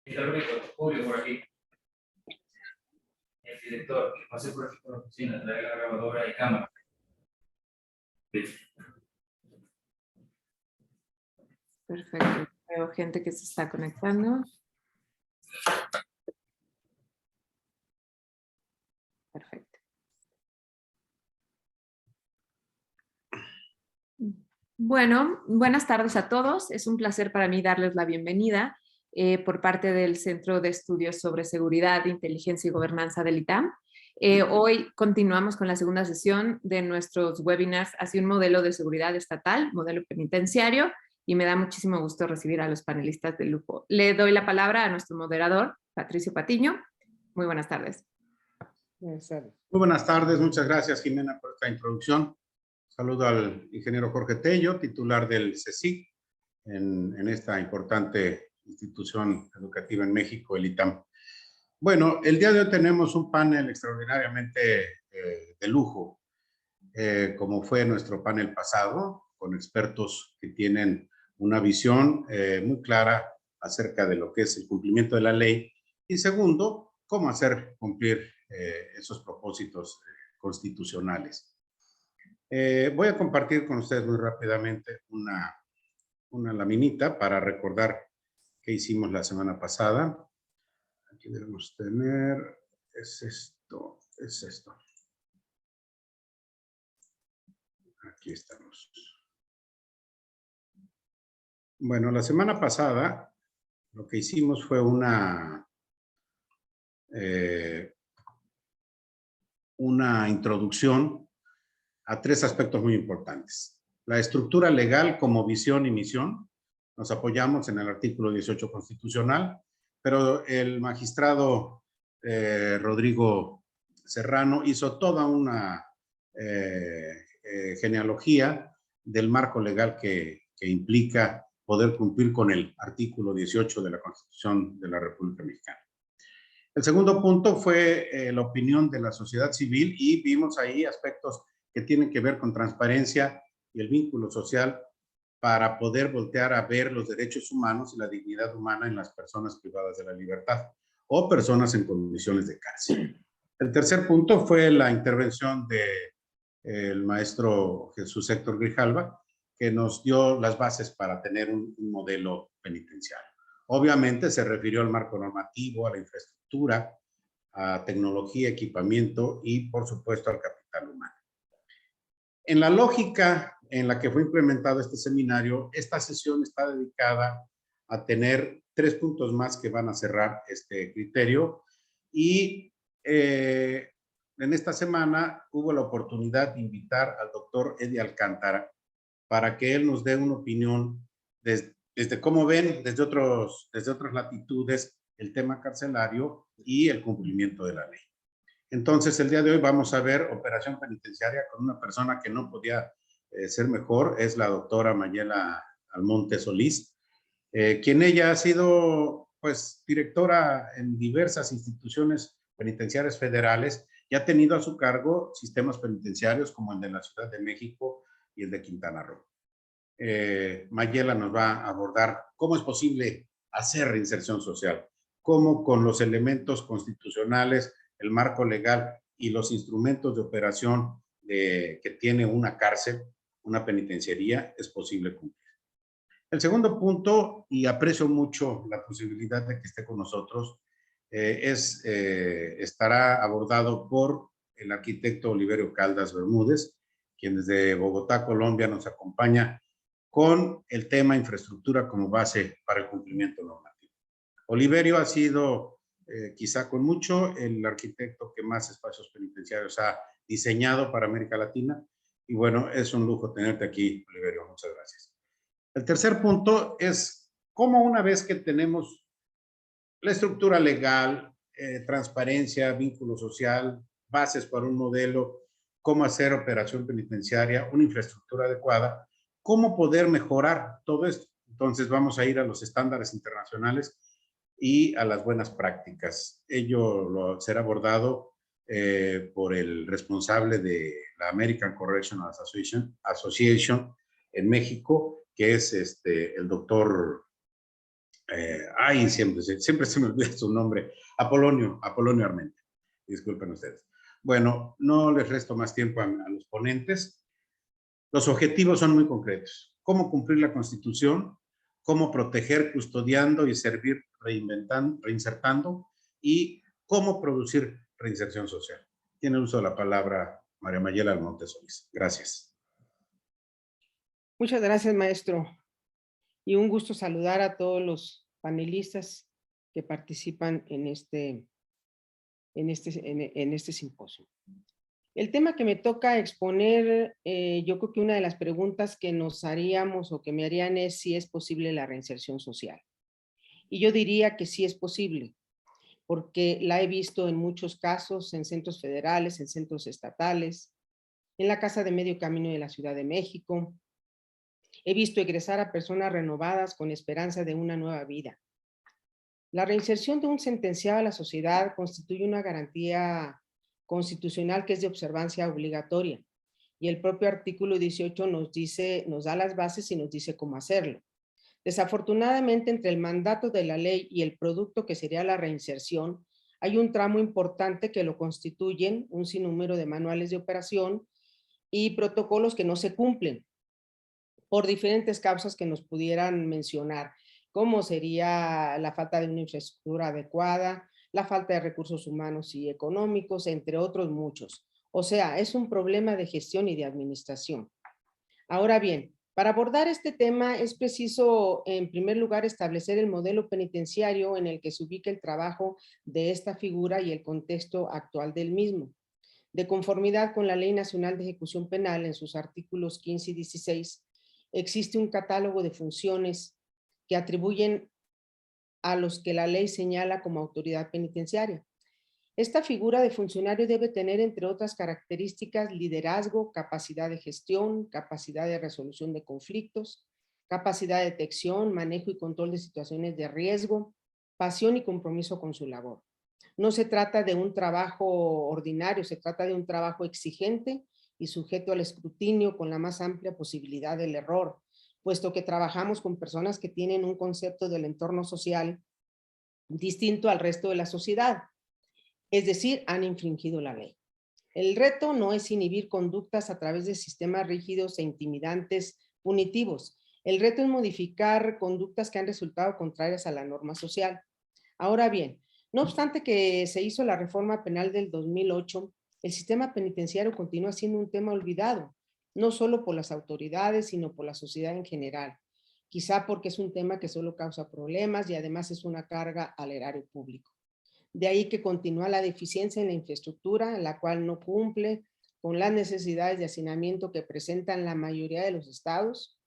Está el único Julio por aquí. El director, que pase por aquí por la oficina, trae la grabadora y cámara. Sí. Perfecto. Veo gente que se está conectando. Perfecto. Bueno, buenas tardes a todos. Es un placer para mí darles la bienvenida por parte del Centro de Estudios sobre Seguridad, Inteligencia y Gobernanza del ITAM. Hoy continuamos con la segunda sesión de nuestros webinars hacia un modelo de seguridad estatal, modelo penitenciario, y me da muchísimo gusto recibir a los panelistas de lujo. Le doy la palabra a nuestro moderador, Patricio Patiño. Muy buenas tardes. Buenas tardes. Muy buenas tardes. Muchas gracias, Jimena, por esta introducción. Saludo al ingeniero Jorge Tello, titular del CSIC, en esta importante institución educativa en México, el ITAM. Bueno, el día de hoy tenemos un panel extraordinariamente de lujo, como fue nuestro panel pasado, con expertos que tienen una visión muy clara acerca de lo que es el cumplimiento de la ley y segundo, cómo hacer cumplir esos propósitos constitucionales. Voy a compartir con ustedes muy rápidamente una laminita para recordar qué hicimos la semana pasada. Aquí debemos tener, es esto. Aquí estamos. Bueno, la semana pasada lo que hicimos fue una introducción a tres aspectos muy importantes. La estructura legal como visión y misión. Nos apoyamos en el artículo 18 constitucional, pero el magistrado Rodrigo Serrano hizo toda una genealogía del marco legal que implica poder cumplir con el artículo 18 de la Constitución de la República Mexicana. El segundo punto fue la opinión de la sociedad civil y vimos ahí aspectos que tienen que ver con transparencia y el vínculo social para poder voltear a ver los derechos humanos y la dignidad humana en las personas privadas de la libertad o personas en condiciones de cárcel. El tercer punto fue la intervención del maestro Jesús Héctor Grijalva, que nos dio las bases para tener un modelo penitenciario. Obviamente se refirió al marco normativo, a la infraestructura, a tecnología, equipamiento y, por supuesto, al capital humano. En la lógica en la que fue implementado este seminario, esta sesión está dedicada a tener tres puntos más que van a cerrar este criterio y en esta semana hubo la oportunidad de invitar al doctor Eddie Alcántara para que él nos dé una opinión desde cómo ven desde otras latitudes el tema carcelario y el cumplimiento de la ley. Entonces, el día de hoy vamos a ver operación penitenciaria con una persona que no podía ser mejor, es la doctora Mayela Almonte Solís, quien ella ha sido, pues, directora en diversas instituciones penitenciarias federales y ha tenido a su cargo sistemas penitenciarios como el de la Ciudad de México y el de Quintana Roo. Mayela nos va a abordar cómo es posible hacer reinserción social, cómo con los elementos constitucionales, el marco legal y los instrumentos de operación que tiene una cárcel, una penitenciaría, es posible cumplir. El segundo punto, y aprecio mucho la posibilidad de que esté con nosotros, estará abordado por el arquitecto Oliverio Caldas Bermúdez, quien desde Bogotá, Colombia, nos acompaña con el tema infraestructura como base para el cumplimiento normativo. Oliverio ha sido, quizá con mucho, el arquitecto que más espacios penitenciarios ha diseñado para América Latina. Y bueno, es un lujo tenerte aquí, Oliverio. Muchas gracias. El tercer punto es cómo una vez que tenemos la estructura legal, transparencia, vínculo social, bases para un modelo, cómo hacer operación penitenciaria, una infraestructura adecuada, cómo poder mejorar todo esto. Entonces vamos a ir a los estándares internacionales y a las buenas prácticas. Ello será abordado por el responsable de la American Correctional Association en México, que es el doctor siempre se me olvida su nombre, Apolonio Armenta. Disculpen ustedes. Bueno, no les resto más tiempo a los ponentes. Los objetivos son muy concretos. Cómo cumplir la Constitución, cómo proteger, custodiando y servir, reinsertando, y cómo producir reinserción social. Tiene uso de la palabra María Mayela Almonte Solís. Gracias. Muchas gracias, maestro. Y un gusto saludar a todos los panelistas que participan en este simposio. El tema que me toca exponer, yo creo que una de las preguntas que nos haríamos o que me harían es si es posible la reinserción social. Y yo diría que sí es posible, porque la he visto en muchos casos, en centros federales, en centros estatales, en la Casa de Medio Camino de la Ciudad de México. He visto egresar a personas renovadas con esperanza de una nueva vida. La reinserción de un sentenciado a la sociedad constituye una garantía constitucional que es de observancia obligatoria, y el propio artículo 18 nos da las bases y nos dice cómo hacerlo. Desafortunadamente, entre el mandato de la ley y el producto que sería la reinserción, hay un tramo importante que lo constituyen un sinnúmero de manuales de operación y protocolos que no se cumplen por diferentes causas que nos pudieran mencionar, como sería la falta de una infraestructura adecuada, la falta de recursos humanos y económicos, entre otros muchos. O sea, es un problema de gestión y de administración. Ahora bien, para abordar este tema es preciso, en primer lugar, establecer el modelo penitenciario en el que se ubica el trabajo de esta figura y el contexto actual del mismo. De conformidad con la Ley Nacional de Ejecución Penal, en sus artículos 15 y 16, existe un catálogo de funciones que atribuyen a los que la ley señala como autoridad penitenciaria. Esta figura de funcionario debe tener, entre otras características, liderazgo, capacidad de gestión, capacidad de resolución de conflictos, capacidad de detección, manejo y control de situaciones de riesgo, pasión y compromiso con su labor. No se trata de un trabajo ordinario, se trata de un trabajo exigente y sujeto al escrutinio con la más amplia posibilidad del error, puesto que trabajamos con personas que tienen un concepto del entorno social distinto al resto de la sociedad, es decir, han infringido la ley. El reto no es inhibir conductas a través de sistemas rígidos e intimidantes punitivos. El reto es modificar conductas que han resultado contrarias a la norma social. Ahora bien, no obstante que se hizo la reforma penal del 2008, el sistema penitenciario continúa siendo un tema olvidado, no solo por las autoridades, sino por la sociedad en general. Quizá porque es un tema que solo causa problemas y además es una carga al erario público. De ahí que continúa la deficiencia en la infraestructura, la cual no cumple con las necesidades de hacinamiento que presentan la mayoría de los estados,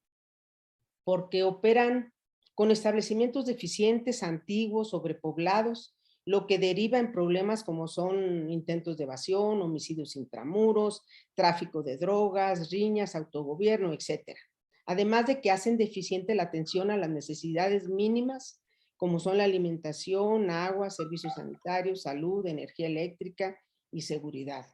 porque operan con establecimientos deficientes, antiguos, sobrepoblados, lo que deriva en problemas como son intentos de evasión, homicidios intramuros, tráfico de drogas, riñas, autogobierno, etc. Además de que hacen deficiente la atención a las necesidades mínimas, como son la alimentación, agua, servicios sanitarios, salud, energía eléctrica y seguridad.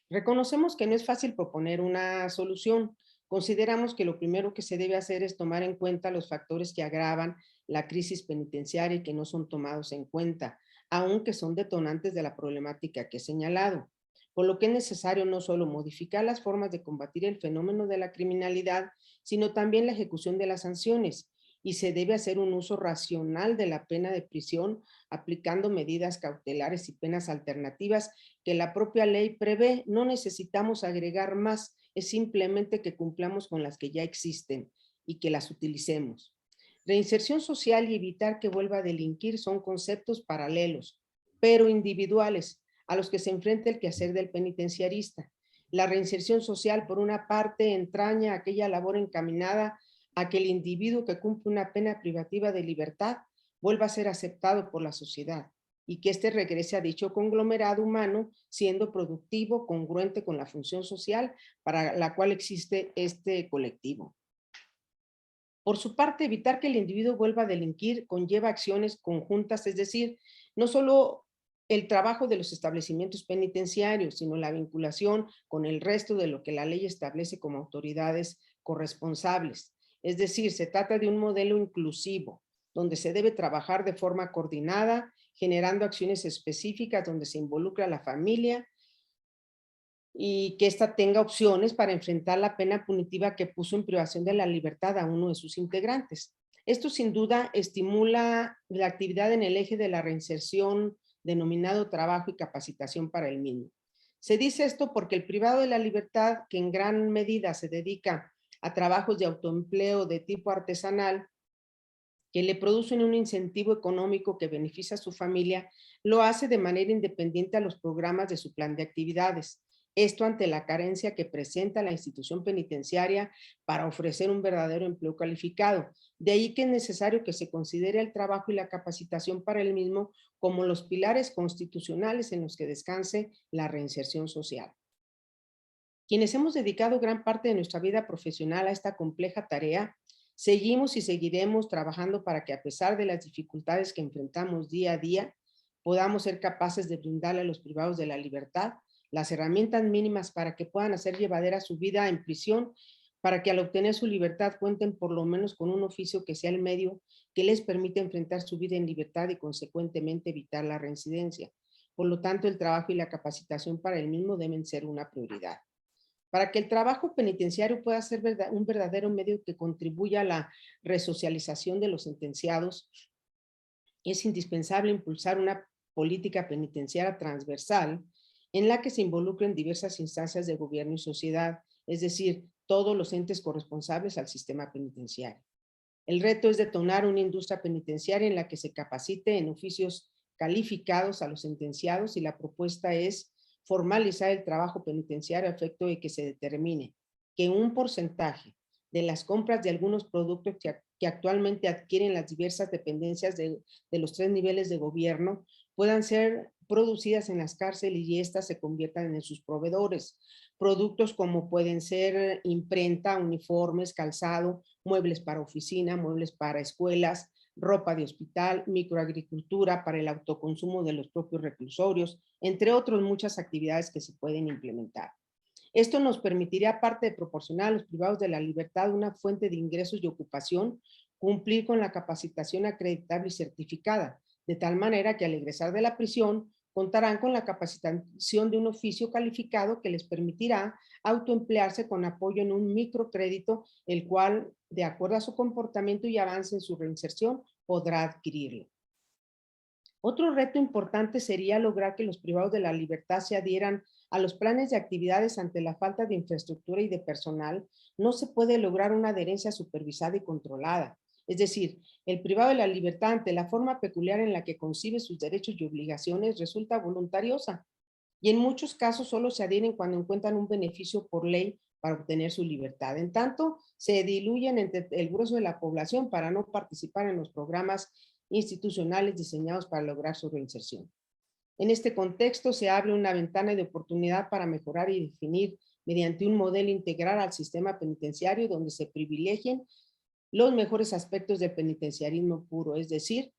Reconocemos que no es fácil proponer una solución. Consideramos que lo primero que se debe hacer es tomar en cuenta los factores que agravan la crisis penitenciaria y que no son tomados en cuenta, aunque son detonantes de la problemática que he señalado. Por lo que es necesario no solo modificar las formas de combatir el fenómeno de la criminalidad, sino también la ejecución de las sanciones, y se debe hacer un uso racional de la pena de prisión, aplicando medidas cautelares y penas alternativas que la propia ley prevé. No necesitamos agregar más, es simplemente que cumplamos con las que ya existen y que las utilicemos. Reinserción social y evitar que vuelva a delinquir son conceptos paralelos, pero individuales, a los que se enfrenta el quehacer del penitenciarista. La reinserción social, por una parte, entraña aquella labor encaminada a que el individuo que cumple una pena privativa de libertad vuelva a ser aceptado por la sociedad y que éste regrese a dicho conglomerado humano siendo productivo, congruente con la función social para la cual existe este colectivo. Por su parte, evitar que el individuo vuelva a delinquir conlleva acciones conjuntas, es decir, no solo el trabajo de los establecimientos penitenciarios, sino la vinculación con el resto de lo que la ley establece como autoridades corresponsables. Es decir, se trata de un modelo inclusivo, donde se debe trabajar de forma coordinada, generando acciones específicas donde se involucra a la familia y que ésta tenga opciones para enfrentar la pena punitiva que puso en privación de la libertad a uno de sus integrantes. Esto sin duda estimula la actividad en el eje de la reinserción denominado trabajo y capacitación para el mismo. Se dice esto porque el privado de la libertad, que en gran medida se dedica a trabajos de autoempleo de tipo artesanal, que le producen un incentivo económico que beneficia a su familia, lo hace de manera independiente a los programas de su plan de actividades. Esto ante la carencia que presenta la institución penitenciaria para ofrecer un verdadero empleo calificado. De ahí que es necesario que se considere el trabajo y la capacitación para el mismo como los pilares constitucionales en los que descanse la reinserción social. Quienes hemos dedicado gran parte de nuestra vida profesional a esta compleja tarea, seguimos y seguiremos trabajando para que a pesar de las dificultades que enfrentamos día a día, podamos ser capaces de brindarle a los privados de la libertad las herramientas mínimas para que puedan hacer llevadera su vida en prisión, para que al obtener su libertad cuenten por lo menos con un oficio que sea el medio que les permita enfrentar su vida en libertad y consecuentemente evitar la reincidencia. Por lo tanto, el trabajo y la capacitación para el mismo deben ser una prioridad. Para que el trabajo penitenciario pueda ser un verdadero medio que contribuya a la resocialización de los sentenciados, es indispensable impulsar una política penitenciaria transversal en la que se involucren diversas instancias de gobierno y sociedad, es decir, todos los entes corresponsables al sistema penitenciario. El reto es detonar una industria penitenciaria en la que se capacite en oficios calificados a los sentenciados y la propuesta es formalizar el trabajo penitenciario a efecto de que se determine que un porcentaje de las compras de algunos productos que actualmente adquieren las diversas dependencias de los 3 niveles de gobierno puedan ser producidas en las cárceles y éstas se conviertan en sus proveedores. Productos como pueden ser imprenta, uniformes, calzado, muebles para oficina, muebles para escuelas, ropa de hospital, microagricultura para el autoconsumo de los propios reclusorios, entre otras muchas actividades que se pueden implementar. Esto nos permitiría, aparte de proporcionar a los privados de la libertad una fuente de ingresos y ocupación, cumplir con la capacitación acreditable y certificada, de tal manera que al egresar de la prisión contarán con la capacitación de un oficio calificado que les permitirá autoemplearse con apoyo en un microcrédito, el cual, de acuerdo a su comportamiento y avance en su reinserción, podrá adquirirlo. Otro reto importante sería lograr que los privados de la libertad se adhieran a los planes de actividades ante la falta de infraestructura y de personal. No se puede lograr una adherencia supervisada y controlada. Es decir, el privado de la libertad ante la forma peculiar en la que concibe sus derechos y obligaciones resulta voluntariosa y en muchos casos solo se adhieren cuando encuentran un beneficio por ley para obtener su libertad. En tanto, se diluyen entre el grueso de la población para no participar en los programas institucionales diseñados para lograr su reinserción. En este contexto se abre una ventana de oportunidad para mejorar y definir mediante un modelo integral al sistema penitenciario donde se privilegien los mejores aspectos del penitenciarismo puro, es decir,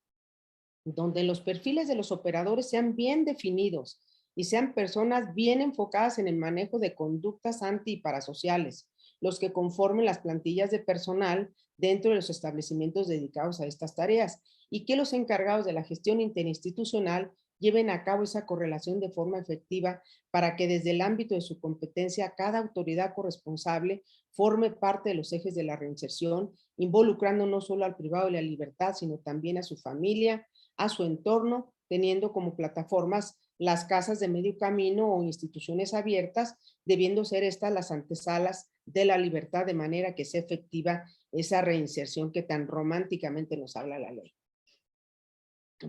donde los perfiles de los operadores sean bien definidos y sean personas bien enfocadas en el manejo de conductas anti y parasociales, los que conformen las plantillas de personal dentro de los establecimientos dedicados a estas tareas y que los encargados de la gestión interinstitucional lleven a cabo esa correlación de forma efectiva para que desde el ámbito de su competencia cada autoridad corresponsable forme parte de los ejes de la reinserción, involucrando no solo al privado de la libertad, sino también a su familia, a su entorno, teniendo como plataformas las casas de medio camino o instituciones abiertas, debiendo ser estas las antesalas de la libertad de manera que sea efectiva esa reinserción que tan románticamente nos habla la ley.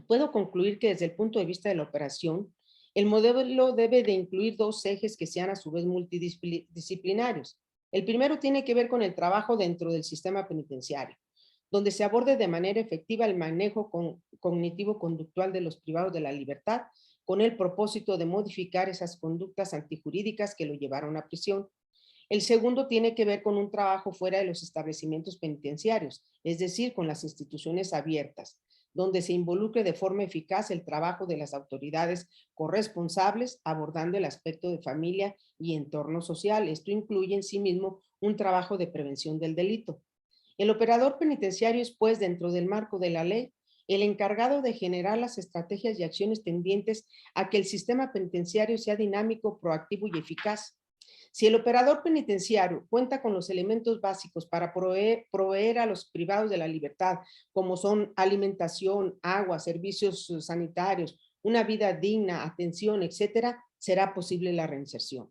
Puedo concluir que desde el punto de vista de la operación, el modelo debe de incluir 2 ejes que sean a su vez multidisciplinarios. El primero tiene que ver con el trabajo dentro del sistema penitenciario, donde se aborde de manera efectiva el manejo cognitivo-conductual de los privados de la libertad, con el propósito de modificar esas conductas antijurídicas que lo llevaron a prisión. El segundo tiene que ver con un trabajo fuera de los establecimientos penitenciarios, es decir, con las instituciones abiertas, donde se involucre de forma eficaz el trabajo de las autoridades corresponsables, abordando el aspecto de familia y entorno social. Esto incluye en sí mismo un trabajo de prevención del delito. El operador penitenciario es, pues, dentro del marco de la ley, el encargado de generar las estrategias y acciones tendientes a que el sistema penitenciario sea dinámico, proactivo y eficaz. Si el operador penitenciario cuenta con los elementos básicos para proveer a los privados de la libertad, como son alimentación, agua, servicios sanitarios, una vida digna, atención, etcétera, será posible la reinserción.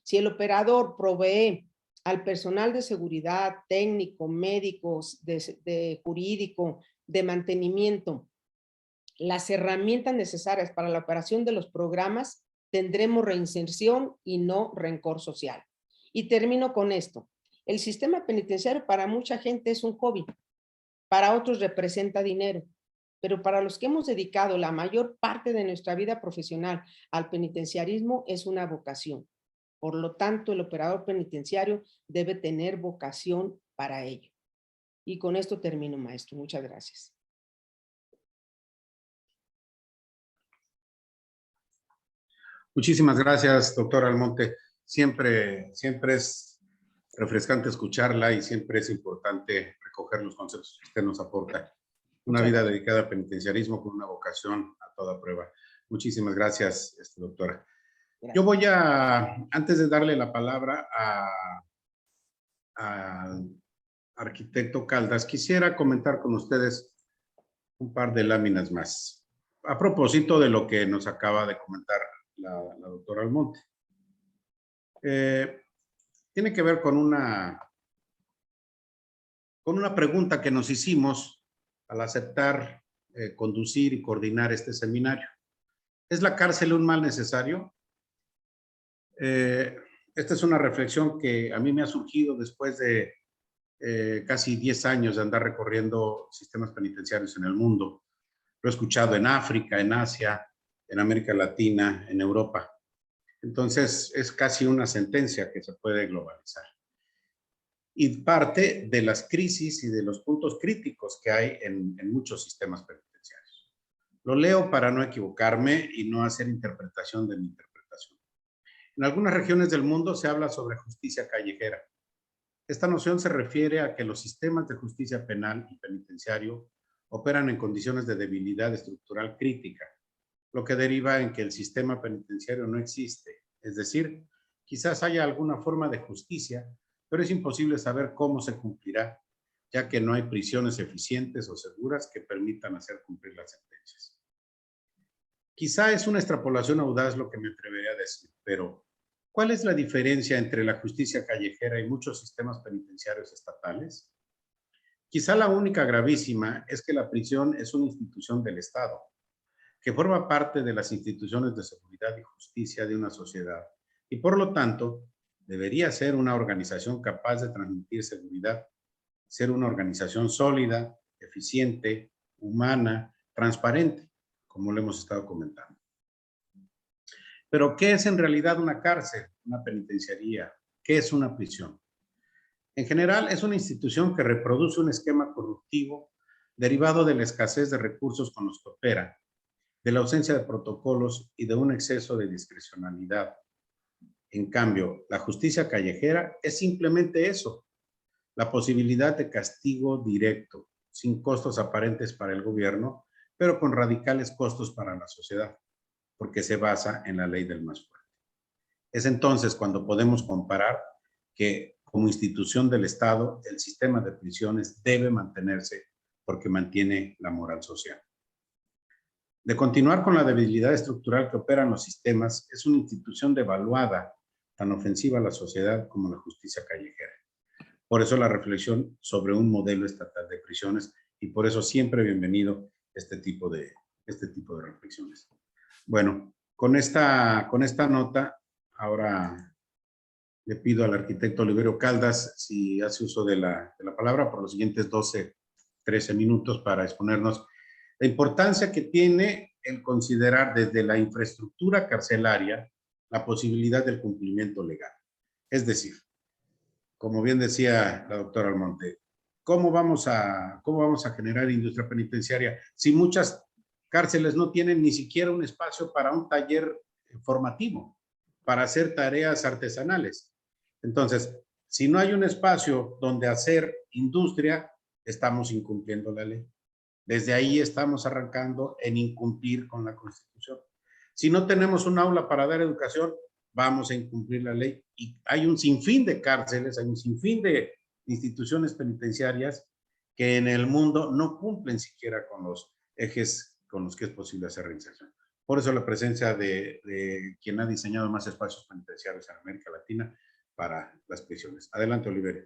Si el operador provee al personal de seguridad, técnico, médicos, de jurídico, de mantenimiento, las herramientas necesarias para la operación de los programas, tendremos reinserción y no rencor social. Y termino con esto. El sistema penitenciario para mucha gente es un hobby, para otros representa dinero, pero para los que hemos dedicado la mayor parte de nuestra vida profesional al penitenciarismo es una vocación. Por lo tanto, el operador penitenciario debe tener vocación para ello. Y con esto termino, maestro. Muchas gracias. Muchísimas gracias, doctora Almonte. Siempre es refrescante escucharla y siempre es importante recoger los conceptos que usted nos aporta. Una vida dedicada al penitenciarismo con una vocación a toda prueba. Muchísimas gracias, doctora. Gracias. Yo voy antes de darle la palabra al arquitecto Caldas, quisiera comentar con ustedes un par de láminas más. A propósito de lo que nos acaba de comentar la doctora Almonte. Tiene que ver con una pregunta que nos hicimos al aceptar conducir y coordinar este seminario. ¿Es la cárcel un mal necesario? Esta es una reflexión que a mí me ha surgido después de casi 10 años de andar recorriendo sistemas penitenciarios en el mundo. Lo he escuchado en África, en Asia, en América Latina, en Europa. Entonces, es casi una sentencia que se puede globalizar. Y parte de las crisis y de los puntos críticos que hay en muchos sistemas penitenciarios. Lo leo para no equivocarme y no hacer interpretación de mi interpretación. En algunas regiones del mundo se habla sobre justicia callejera. Esta noción se refiere a que los sistemas de justicia penal y penitenciario operan en condiciones de debilidad estructural crítica, lo que deriva en que el sistema penitenciario no existe. Es decir, quizás haya alguna forma de justicia, pero es imposible saber cómo se cumplirá, ya que no hay prisiones eficientes o seguras que permitan hacer cumplir las sentencias. Quizá es una extrapolación audaz lo que me atrevería a decir, pero ¿cuál es la diferencia entre la justicia callejera y muchos sistemas penitenciarios estatales? Quizá la única gravísima es que la prisión es una institución del Estado, que forma parte de las instituciones de seguridad y justicia de una sociedad y por lo tanto debería ser una organización capaz de transmitir seguridad, ser una organización sólida, eficiente, humana, transparente, como lo hemos estado comentando. Pero, ¿qué es en realidad una cárcel, una penitenciaría? ¿Qué es una prisión? En general, es una institución que reproduce un esquema corruptivo derivado de la escasez de recursos con los que opera, de la ausencia de protocolos y de un exceso de discrecionalidad. En cambio, la justicia callejera es simplemente eso, la posibilidad de castigo directo, sin costos aparentes para el gobierno, pero con radicales costos para la sociedad, porque se basa en la ley del más fuerte. Es entonces cuando podemos comparar que como institución del Estado, el sistema de prisiones debe mantenerse porque mantiene la moral social. De continuar con la debilidad estructural que operan los sistemas, es una institución devaluada, tan ofensiva a la sociedad como la justicia callejera. Por eso la reflexión sobre un modelo estatal de prisiones y por eso siempre bienvenido este tipo de reflexiones. Bueno, con esta nota, ahora le pido al arquitecto Oliverio Caldas si hace uso de la palabra por los siguientes 12, 13 minutos para exponernos la importancia que tiene el considerar desde la infraestructura carcelaria la posibilidad del cumplimiento legal. Es decir, como bien decía la doctora Almonte, ¿cómo vamos a generar industria penitenciaria si muchas cárceles no tienen ni siquiera un espacio para un taller formativo, para hacer tareas artesanales? Entonces, Si no hay un espacio donde hacer industria, estamos incumpliendo la ley. Desde ahí estamos arrancando en incumplir con la Constitución. Si no tenemos un aula para dar educación, vamos a incumplir la ley. Y hay un sinfín de cárceles, hay un sinfín de instituciones penitenciarias que en el mundo no cumplen siquiera con los ejes con los que es posible hacer reinserción. Por eso la presencia de quien ha diseñado más espacios penitenciarios en América Latina para las prisiones. Adelante, Oliverio.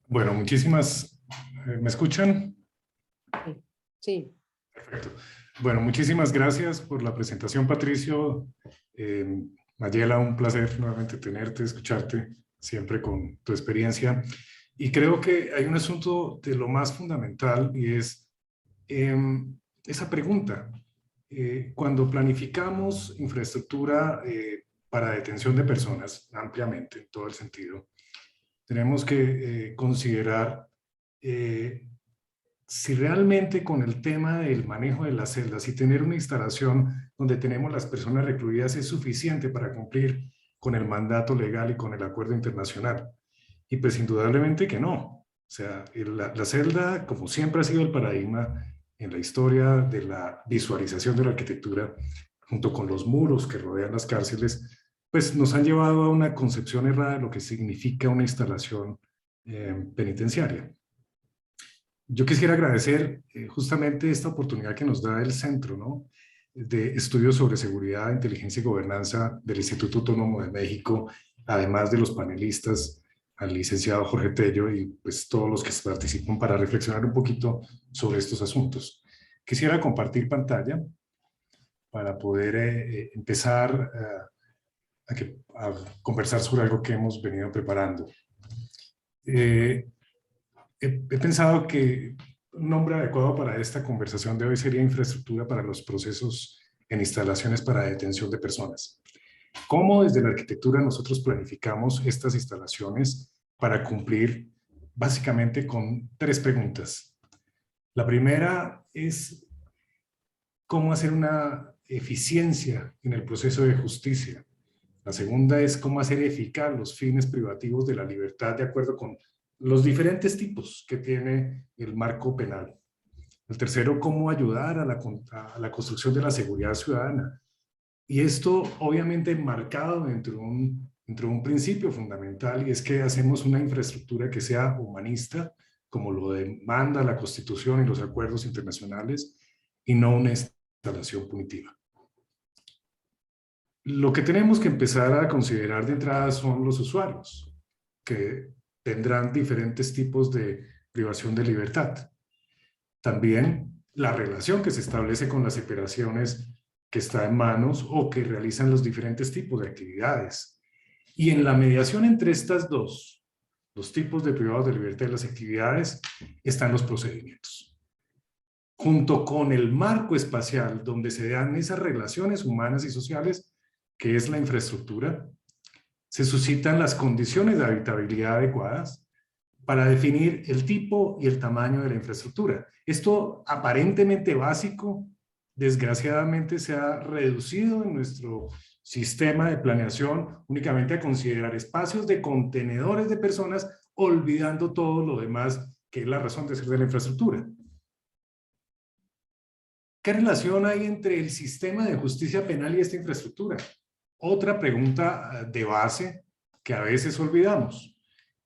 Bueno, muchísimas... ¿Me escuchan? Sí. Perfecto. Bueno, muchísimas gracias por la presentación, Patricio. Mayela, un placer nuevamente tenerte, escucharte, siempre con tu experiencia. Y creo que hay un asunto de lo más fundamental y es esa pregunta. Cuando planificamos infraestructura para detención de personas, ampliamente, en todo el sentido, tenemos que considerar si realmente con el tema del manejo de las celdas y tener una instalación donde tenemos las personas recluidas es suficiente para cumplir con el mandato legal y con el acuerdo internacional. Y pues indudablemente que no. O sea, la celda, como siempre ha sido el paradigma en la historia de la visualización de la arquitectura, junto con los muros que rodean las cárceles, pues nos han llevado a una concepción errada de lo que significa una instalación penitenciaria. Yo quisiera agradecer justamente esta oportunidad que nos da el Centro, ¿no?, de Estudios sobre Seguridad, Inteligencia y Gobernanza del Instituto Autónomo de México, además de los panelistas, al licenciado Jorge Tello y pues todos los que participan para reflexionar un poquito sobre estos asuntos. Quisiera compartir pantalla para poder empezar a conversar sobre algo que hemos venido preparando. He pensado que un nombre adecuado para esta conversación de hoy sería infraestructura para los procesos en instalaciones para detención de personas. ¿Cómo desde la arquitectura nosotros planificamos estas instalaciones para cumplir básicamente con 3 preguntas? La primera es cómo hacer una eficiencia en el proceso de justicia. La segunda es cómo hacer eficaz los fines privativos de la libertad de acuerdo con los diferentes tipos que tiene el marco penal. El tercero, cómo ayudar a la construcción de la seguridad ciudadana. Y esto obviamente marcado dentro de un principio fundamental, y es que hacemos una infraestructura que sea humanista, como lo demanda la Constitución y los acuerdos internacionales, y no una instalación punitiva. Lo que tenemos que empezar a considerar de entrada son los usuarios, que tendrán diferentes tipos de privación de libertad. También la relación que se establece con las operaciones que está en manos o que realizan los diferentes tipos de actividades. Y en la mediación entre estas dos, los tipos de privados de libertad y las actividades, están los procedimientos. Junto con el marco espacial donde se dan esas relaciones humanas y sociales, que es la infraestructura, se suscitan las condiciones de habitabilidad adecuadas para definir el tipo y el tamaño de la infraestructura. Esto aparentemente básico, desgraciadamente se ha reducido en nuestro sistema de planeación únicamente a considerar espacios de contenedores de personas, olvidando todo lo demás que es la razón de ser de la infraestructura. ¿Qué relación hay entre el sistema de justicia penal y esta infraestructura? Otra pregunta de base que a veces olvidamos,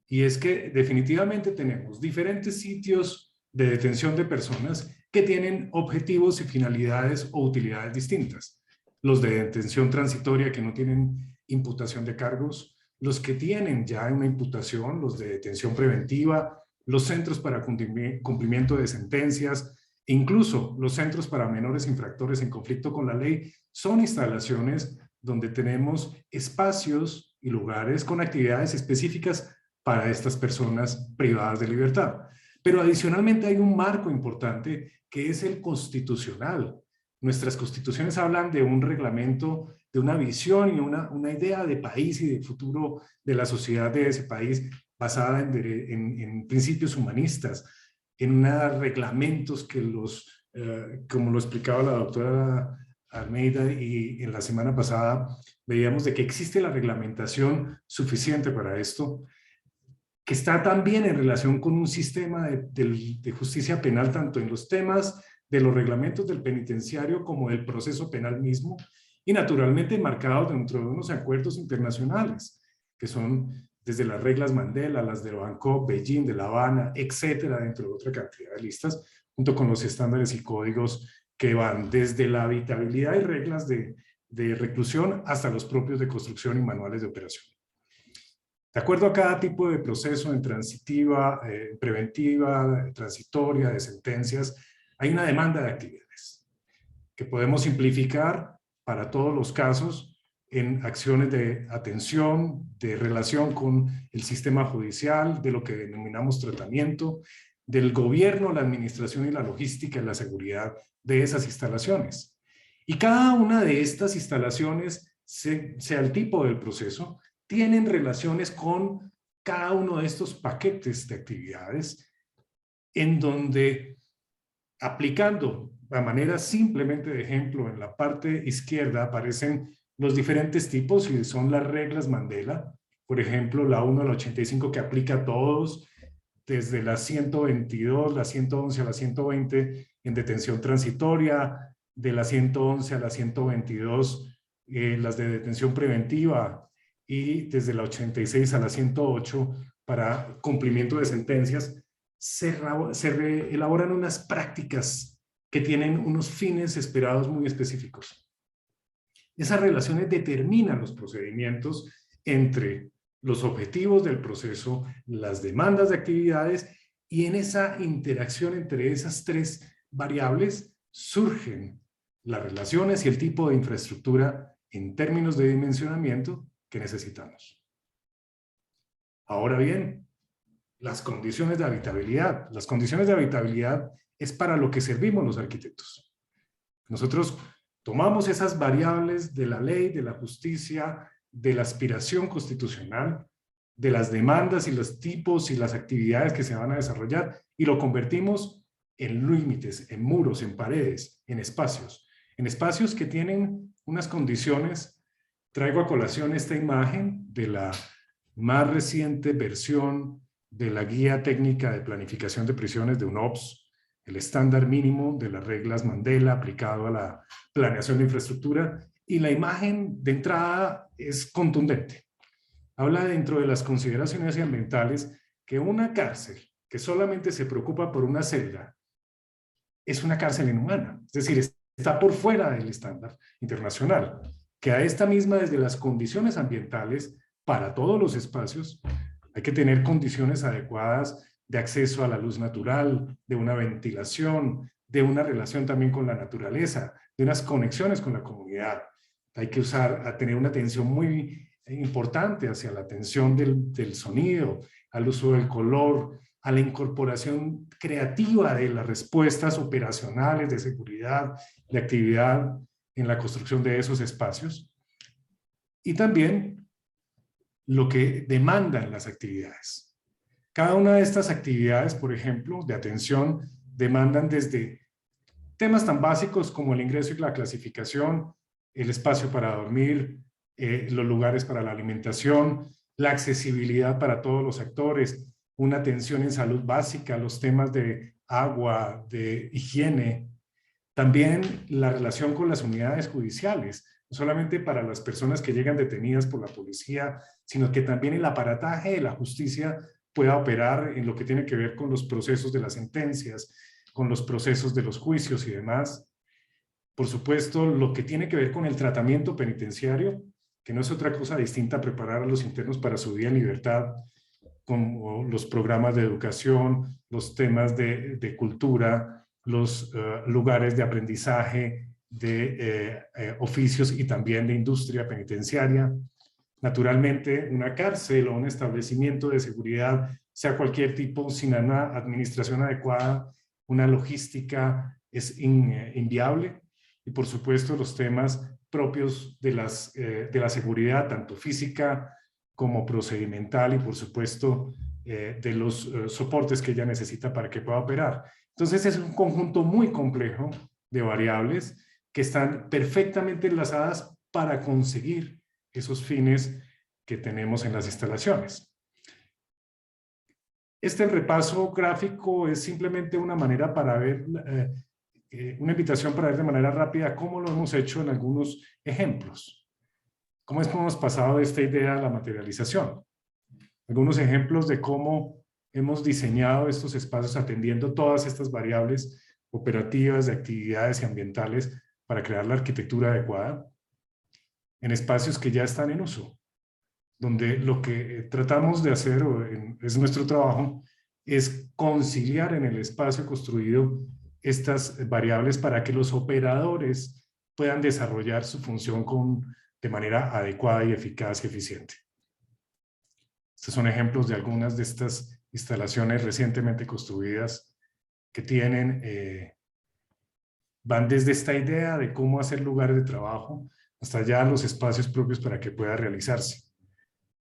y es que definitivamente tenemos diferentes sitios de detención de personas que tienen objetivos y finalidades o utilidades distintas. Los de detención transitoria que no tienen imputación de cargos, los que tienen ya una imputación, los de detención preventiva, los centros para cumplimiento de sentencias, incluso los centros para menores infractores en conflicto con la ley, son instalaciones donde tenemos espacios y lugares con actividades específicas para estas personas privadas de libertad. Pero adicionalmente hay un marco importante que es el constitucional. Nuestras constituciones hablan de un reglamento, de una visión y una idea de país y de futuro de la sociedad de ese país basada en principios humanistas, en reglamentos que como lo explicaba la doctora Almeida, y en la semana pasada veíamos de que existe la reglamentación suficiente para esto, que está también en relación con un sistema de justicia penal, tanto en los temas de los reglamentos del penitenciario como del proceso penal mismo, y naturalmente marcados dentro de unos acuerdos internacionales, que son desde las reglas Mandela, las de Bangkok, Beijing, de La Habana, etcétera, dentro de otra cantidad de listas, junto con los estándares y códigos que van desde la habitabilidad y reglas de reclusión hasta los propios de construcción y manuales de operación. De acuerdo a cada tipo de proceso en transitiva, preventiva, transitoria, de sentencias, hay una demanda de actividades que podemos simplificar para todos los casos en acciones de atención, de relación con el sistema judicial, de lo que denominamos tratamiento, del gobierno, la administración y la logística y la seguridad de esas instalaciones. Y cada una de estas instalaciones, sea el tipo del proceso, tienen relaciones con cada uno de estos paquetes de actividades en donde, aplicando a manera simplemente de ejemplo, en la parte izquierda aparecen los diferentes tipos y son las reglas Mandela. Por ejemplo, la 1 a la 85 que aplica a todos, desde la 122, la 111 a la 120 en detención transitoria, de la 111 a la 122 las de detención preventiva, y desde la 86 a la 108 para cumplimiento de sentencias, se elaboran unas prácticas que tienen unos fines esperados muy específicos. Esas relaciones determinan los procedimientos entre los objetivos del proceso, las demandas de actividades, y en esa interacción entre esas tres variables surgen las relaciones y el tipo de infraestructura en términos de dimensionamiento que necesitamos. Ahora bien, las condiciones de habitabilidad. Las condiciones de habitabilidad es para lo que servimos los arquitectos. Nosotros tomamos esas variables de la ley, de la justicia, de la aspiración constitucional, de las demandas y los tipos y las actividades que se van a desarrollar, y lo convertimos en límites, en muros, en paredes, en espacios que tienen unas condiciones. Traigo a colación esta imagen de la más reciente versión de la Guía Técnica de Planificación de Prisiones de UNOPS, el estándar mínimo de las reglas Mandela aplicado a la planeación de infraestructura, y la imagen de entrada es contundente. Habla dentro de las consideraciones ambientales que una cárcel que solamente se preocupa por una celda es una cárcel inhumana, es decir, está por fuera del estándar internacional, que a esta misma, desde las condiciones ambientales para todos los espacios, hay que tener condiciones adecuadas de acceso a la luz natural, de una ventilación, de una relación también con la naturaleza, de unas conexiones con la comunidad. Hay que tener una atención muy importante hacia la atención del sonido, al uso del color, a la incorporación creativa de las respuestas operacionales de seguridad, de actividad en la construcción de esos espacios, y también lo que demandan las actividades. Cada una de estas actividades, por ejemplo, de atención, demandan desde temas tan básicos como el ingreso y la clasificación, el espacio para dormir, los lugares para la alimentación, la accesibilidad para todos los actores, una atención en salud básica, los temas de agua, de higiene, también la relación con las unidades judiciales, no solamente para las personas que llegan detenidas por la policía, sino que también el aparataje de la justicia pueda operar en lo que tiene que ver con los procesos de las sentencias, con los procesos de los juicios y demás. Por supuesto, lo que tiene que ver con el tratamiento penitenciario, que no es otra cosa distinta a preparar a los internos para su vida en libertad, como los programas de educación, los temas de cultura, los lugares de aprendizaje, de oficios y también de industria penitenciaria. Naturalmente, una cárcel o un establecimiento de seguridad, sea cualquier tipo, sin una administración adecuada, una logística es inviable. Y por supuesto, los temas propios de la seguridad, tanto física como procedimental, y por supuesto de los soportes que ella necesita para que pueda operar. Entonces es un conjunto muy complejo de variables que están perfectamente enlazadas para conseguir esos fines que tenemos en las instalaciones. Este repaso gráfico es simplemente una manera para ver, una invitación para ver de manera rápida cómo lo hemos hecho en algunos ejemplos. ¿Cómo es que hemos pasado de esta idea a la materialización? Algunos ejemplos de cómo hemos diseñado estos espacios atendiendo todas estas variables operativas, de actividades y ambientales para crear la arquitectura adecuada en espacios que ya están en uso, donde lo que tratamos de hacer, es nuestro trabajo, es conciliar en el espacio construido estas variables para que los operadores puedan desarrollar su función de manera adecuada y eficaz y eficiente. Estos son ejemplos de algunas de estas instalaciones recientemente construidas que van desde esta idea de cómo hacer lugares de trabajo hasta ya los espacios propios para que pueda realizarse.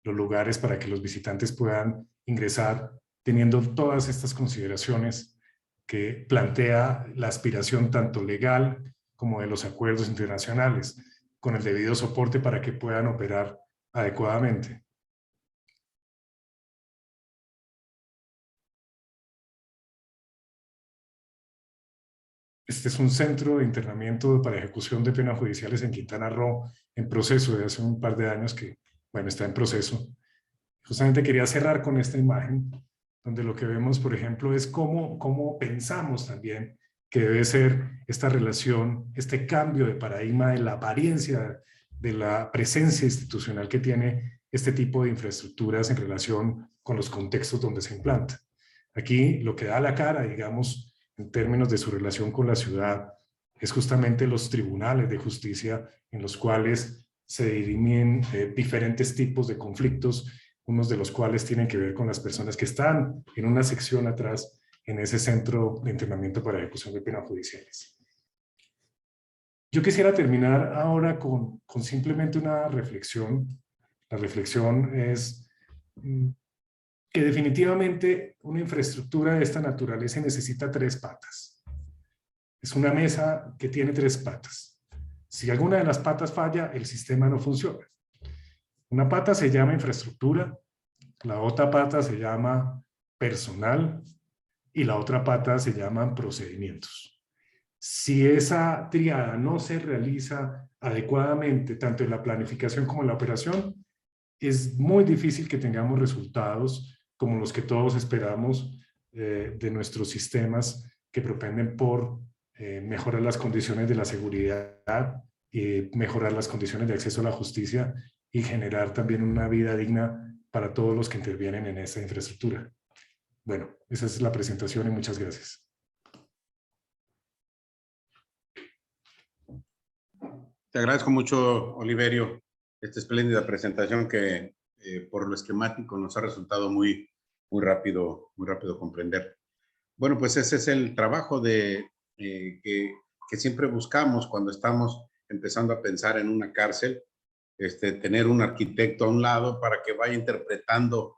Los lugares para que los visitantes puedan ingresar teniendo todas estas consideraciones que plantea la aspiración tanto legal como de los acuerdos internacionales, con el debido soporte para que puedan operar adecuadamente. Este es un centro de internamiento para ejecución de penas judiciales en Quintana Roo, en proceso de hace un par de años que, bueno, está en proceso. Justamente quería cerrar con esta imagen, donde lo que vemos, por ejemplo, es cómo pensamos también que debe ser esta relación, este cambio de paradigma de la apariencia, de la presencia institucional que tiene este tipo de infraestructuras en relación con los contextos donde se implanta. Aquí lo que da la cara, digamos, en términos de su relación con la ciudad, es justamente los tribunales de justicia en los cuales se dirimen diferentes tipos de conflictos, unos de los cuales tienen que ver con las personas que están en una sección atrás en ese centro de internamiento para ejecución de penas judiciales. Yo quisiera terminar ahora con simplemente una reflexión. La reflexión es que definitivamente una infraestructura de esta naturaleza necesita 3 patas. Es una mesa que tiene 3 patas. Si alguna de las patas falla, el sistema no funciona. Una pata se llama infraestructura, la otra pata se llama personal y la otra pata se llaman procedimientos. Si esa tríada no se realiza adecuadamente, tanto en la planificación como en la operación, es muy difícil que tengamos resultados como los que todos esperamos de nuestros sistemas que propenden por mejorar las condiciones de la seguridad, mejorar las condiciones de acceso a la justicia y generar también una vida digna para todos los que intervienen en esta infraestructura. Bueno, esa es la presentación y muchas gracias. Te agradezco mucho, Oliverio, esta espléndida presentación que por lo esquemático nos ha resultado muy rápido comprender. Bueno, pues ese es el trabajo que siempre buscamos cuando estamos empezando a pensar en una cárcel, tener un arquitecto a un lado para que vaya interpretando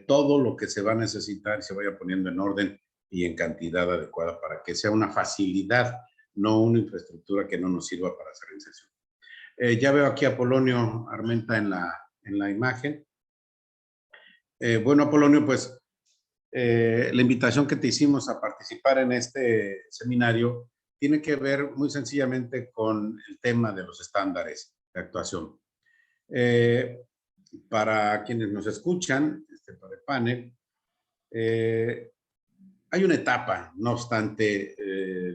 todo lo que se va a necesitar y se vaya poniendo en orden y en cantidad adecuada para que sea una facilidad, no una infraestructura que no nos sirva para hacer inserción. Ya veo aquí a Polonio Armenta en la imagen. Bueno, Apolonio, pues la invitación que te hicimos a participar en este seminario tiene que ver muy sencillamente con el tema de los estándares de actuación. Para quienes nos escuchan, para el panel, hay una etapa, no obstante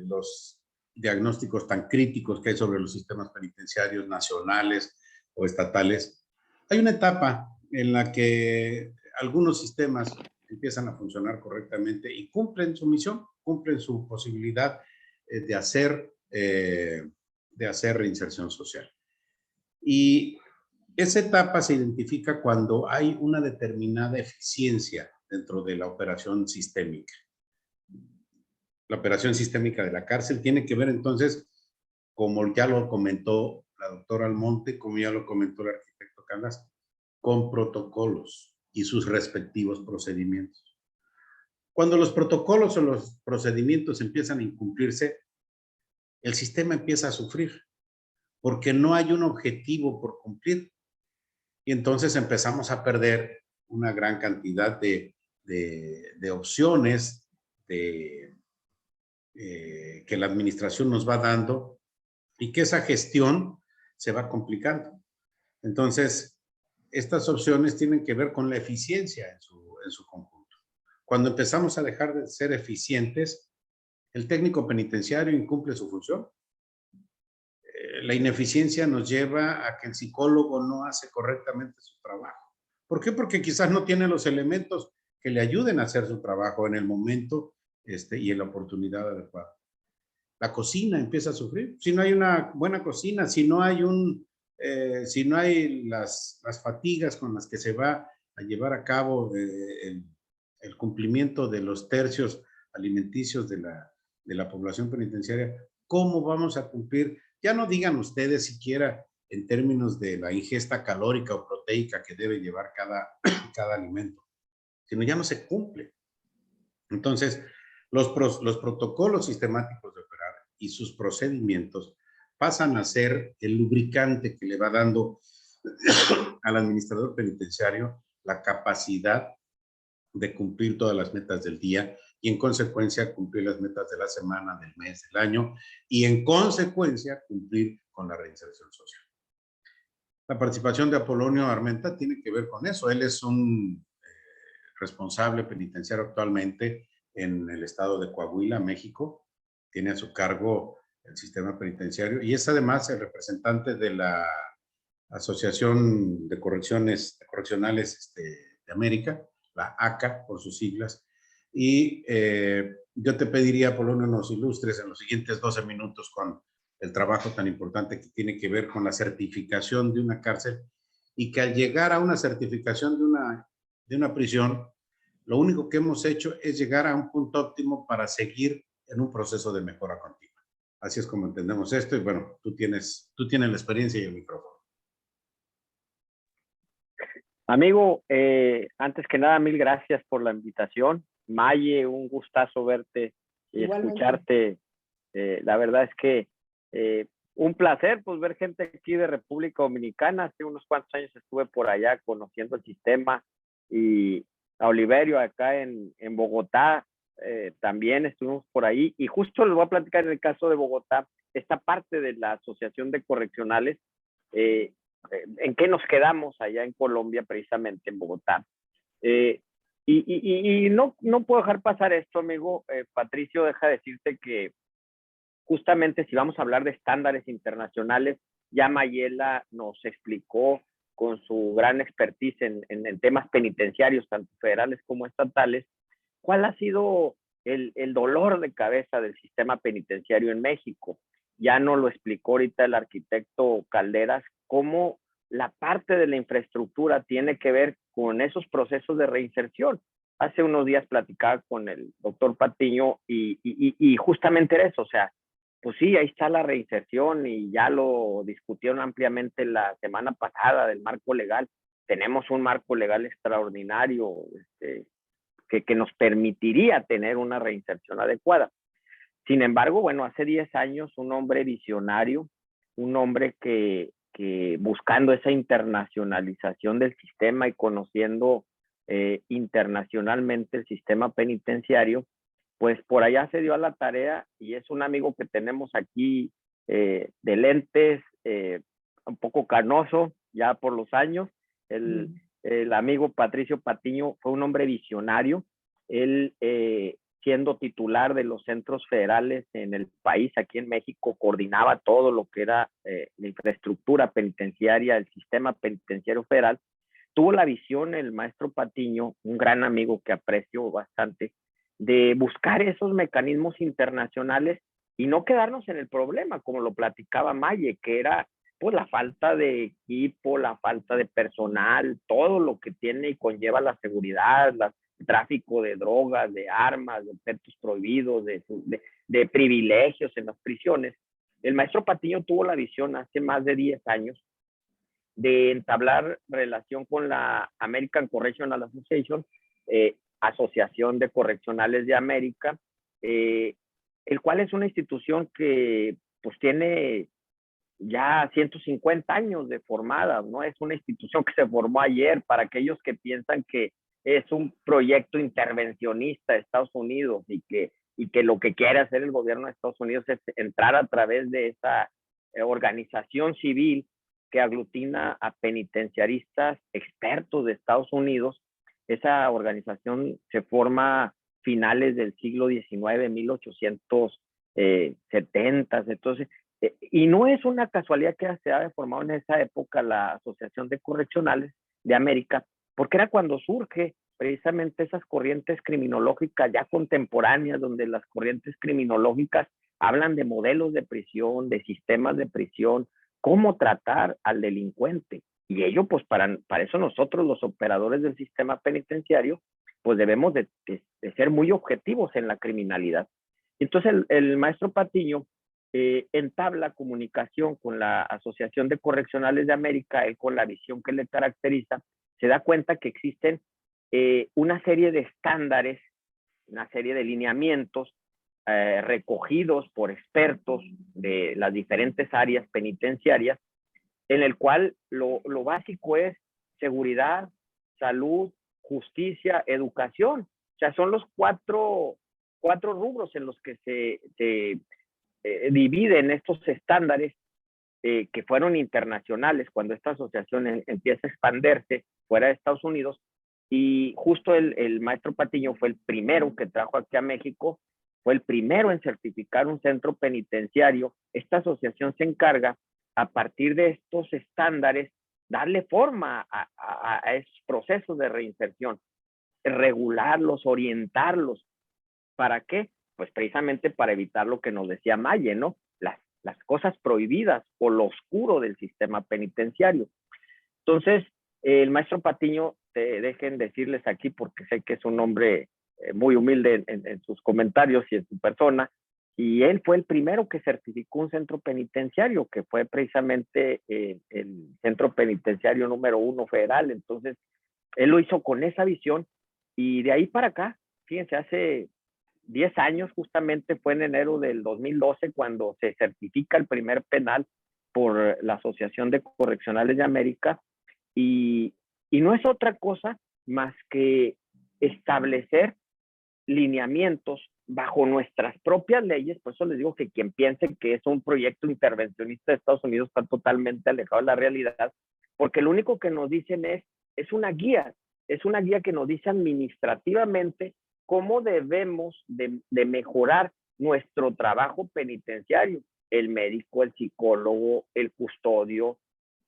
los diagnósticos tan críticos que hay sobre los sistemas penitenciarios nacionales o estatales, hay una etapa en la que algunos sistemas empiezan a funcionar correctamente y cumplen su misión, cumplen su posibilidad de hacer reinserción social. Y esa etapa se identifica cuando hay una determinada eficiencia dentro de la operación sistémica. La operación sistémica de la cárcel tiene que ver entonces, como ya lo comentó la doctora Almonte, como ya lo comentó el arquitecto Calas, con protocolos y sus respectivos procedimientos. Cuando los protocolos o los procedimientos empiezan a incumplirse, el sistema empieza a sufrir, porque no hay un objetivo por cumplir. Y entonces empezamos a perder una gran cantidad de de opciones que la administración nos va dando y que esa gestión se va complicando. Entonces, estas opciones tienen que ver con la eficiencia en su conjunto. Cuando empezamos a dejar de ser eficientes, el técnico penitenciario incumple su función. La ineficiencia nos lleva a que el psicólogo no hace correctamente su trabajo. ¿Por qué? Porque quizás no tiene los elementos que le ayuden a hacer su trabajo en el momento y en la oportunidad adecuada. La cocina empieza a sufrir. Si no hay una buena cocina, si no hay las fatigas con las que se va a llevar a cabo el cumplimiento de los tercios alimenticios de la población penitenciaria, ¿cómo vamos a cumplir? Ya no digan ustedes siquiera en términos de la ingesta calórica o proteica que debe llevar cada alimento, sino ya no se cumple. Entonces, los protocolos sistemáticos de operar y sus procedimientos pasan a ser el lubricante que le va dando al administrador penitenciario la capacidad de cumplir todas las metas del día y en consecuencia cumplir las metas de la semana, del mes, del año y en consecuencia cumplir con la reinserción social. La participación de Apolonio Armenta tiene que ver con eso. Él es un responsable penitenciario actualmente en el estado de Coahuila, México. Tiene a su cargo el sistema penitenciario y es además el representante de la Asociación de Correccionales de América, la ACA por sus siglas. Y yo te pediría, Apolonio, nos ilustres en los siguientes 12 minutos con el trabajo tan importante que tiene que ver con la certificación de una cárcel y que al llegar a una certificación de una prisión, lo único que hemos hecho es llegar a un punto óptimo para seguir en un proceso de mejora continua. Así es como entendemos esto y bueno, tú tienes la experiencia y el micrófono. Amigo, antes que nada, mil gracias por la invitación. Maye, un gustazo verte y Igualmente. escucharte. La verdad es que un placer pues ver gente aquí de República Dominicana. Hace unos cuantos años estuve por allá conociendo el sistema y a Oliverio acá en Bogotá también estuvimos por ahí. Y justo les voy a platicar en el caso de Bogotá, esta parte de la Asociación de Correccionales, en qué nos quedamos allá en Colombia, precisamente en Bogotá. Y no puedo dejar pasar esto, amigo. Patricio, deja decirte que justamente si vamos a hablar de estándares internacionales, ya Mayela nos explicó con su gran expertise en temas penitenciarios, tanto federales como estatales, cuál ha sido el dolor de cabeza del sistema penitenciario en México. Ya nos lo explicó ahorita el arquitecto Calderas, cómo la parte de la infraestructura tiene que ver con esos procesos de reinserción. Hace unos días platicaba con el doctor Patiño y justamente era eso, o sea, pues sí, ahí está la reinserción y ya lo discutieron ampliamente la semana pasada del marco legal. Tenemos un marco legal extraordinario que nos permitiría tener una reinserción adecuada. Sin embargo, bueno, hace 10 años un hombre visionario, un hombre que buscando esa internacionalización del sistema y conociendo internacionalmente el sistema penitenciario, pues por allá se dio a la tarea y es un amigo que tenemos aquí de lentes, un poco canoso ya por los años. El amigo Patricio Patiño fue un hombre visionario. Él, siendo titular de los centros federales en el país, aquí en México, coordinaba todo lo que era la infraestructura penitenciaria, el sistema penitenciario federal. Tuvo la visión el maestro Patiño, un gran amigo que aprecio bastante, de buscar esos mecanismos internacionales y no quedarnos en el problema, como lo platicaba Maye, que era pues la falta de equipo, la falta de personal, todo lo que tiene y conlleva la seguridad, el tráfico de drogas, de armas, de objetos prohibidos, de privilegios en las prisiones. El maestro Patiño tuvo la visión hace más de 10 años de entablar relación con la American Correctional Association, Asociación de Correccionales de América, el cual es una institución que pues tiene ya 150 años de formada, no es una institución que se formó ayer. Para aquellos que piensan que es un proyecto intervencionista de Estados Unidos y que lo que quiere hacer el gobierno de Estados Unidos es entrar a través de esa organización civil que aglutina a penitenciaristas expertos de Estados Unidos. Esa organización se forma a finales del siglo XIX, 1870. Entonces, y no es una casualidad que se haya formado en esa época la Asociación de Correccionales de América, porque era cuando surge precisamente esas corrientes criminológicas ya contemporáneas, donde las corrientes criminológicas hablan de modelos de prisión, de sistemas de prisión, cómo tratar al delincuente. Y ello, pues para eso nosotros, los operadores del sistema penitenciario, pues debemos de ser muy objetivos en la criminalidad. Entonces el maestro Patiño entabla comunicación con la Asociación de Correccionales de América, él con la visión que le caracteriza, se da cuenta que existen una serie de estándares, una serie de lineamientos recogidos por expertos de las diferentes áreas penitenciarias, en el cual lo básico es seguridad, salud, justicia, educación. O sea, son los cuatro rubros en los que se dividen estos estándares que fueron internacionales cuando esta asociación empieza a expandirse fuera de Estados Unidos. Y justo el maestro Patiño fue el primero que trajo aquí a México, fue el primero en certificar un centro penitenciario. Esta asociación se encarga, a partir de estos estándares, darle forma a esos procesos de reinserción, regularlos, orientarlos. ¿Para qué? Pues precisamente para evitar lo que nos decía Maye, ¿no? Las cosas prohibidas o lo oscuro del sistema penitenciario. Entonces, el maestro Patiño, dejen decirles aquí, porque sé que es un hombre muy humilde en sus comentarios y en su persona, y él fue el primero que certificó un centro penitenciario, que fue precisamente el centro penitenciario número 1 federal. Entonces, él lo hizo con esa visión, y de ahí para acá, fíjense, hace 10 años, justamente fue en enero del 2012, cuando se certifica el primer penal por la Asociación de Correccionales de América, y no es otra cosa más que establecer lineamientos bajo nuestras propias leyes. Por eso les digo que quien piense que es un proyecto intervencionista de Estados Unidos está totalmente alejado de la realidad, porque lo único que nos dicen es una guía que nos dice administrativamente cómo debemos de mejorar nuestro trabajo penitenciario, el médico, el psicólogo, el custodio,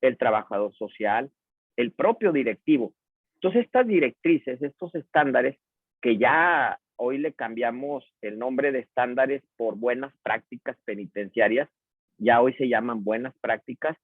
el trabajador social, el propio directivo. Entonces, estas directrices, estos estándares, que ya hoy le cambiamos el nombre de estándares por buenas prácticas penitenciarias, ya hoy se llaman buenas prácticas,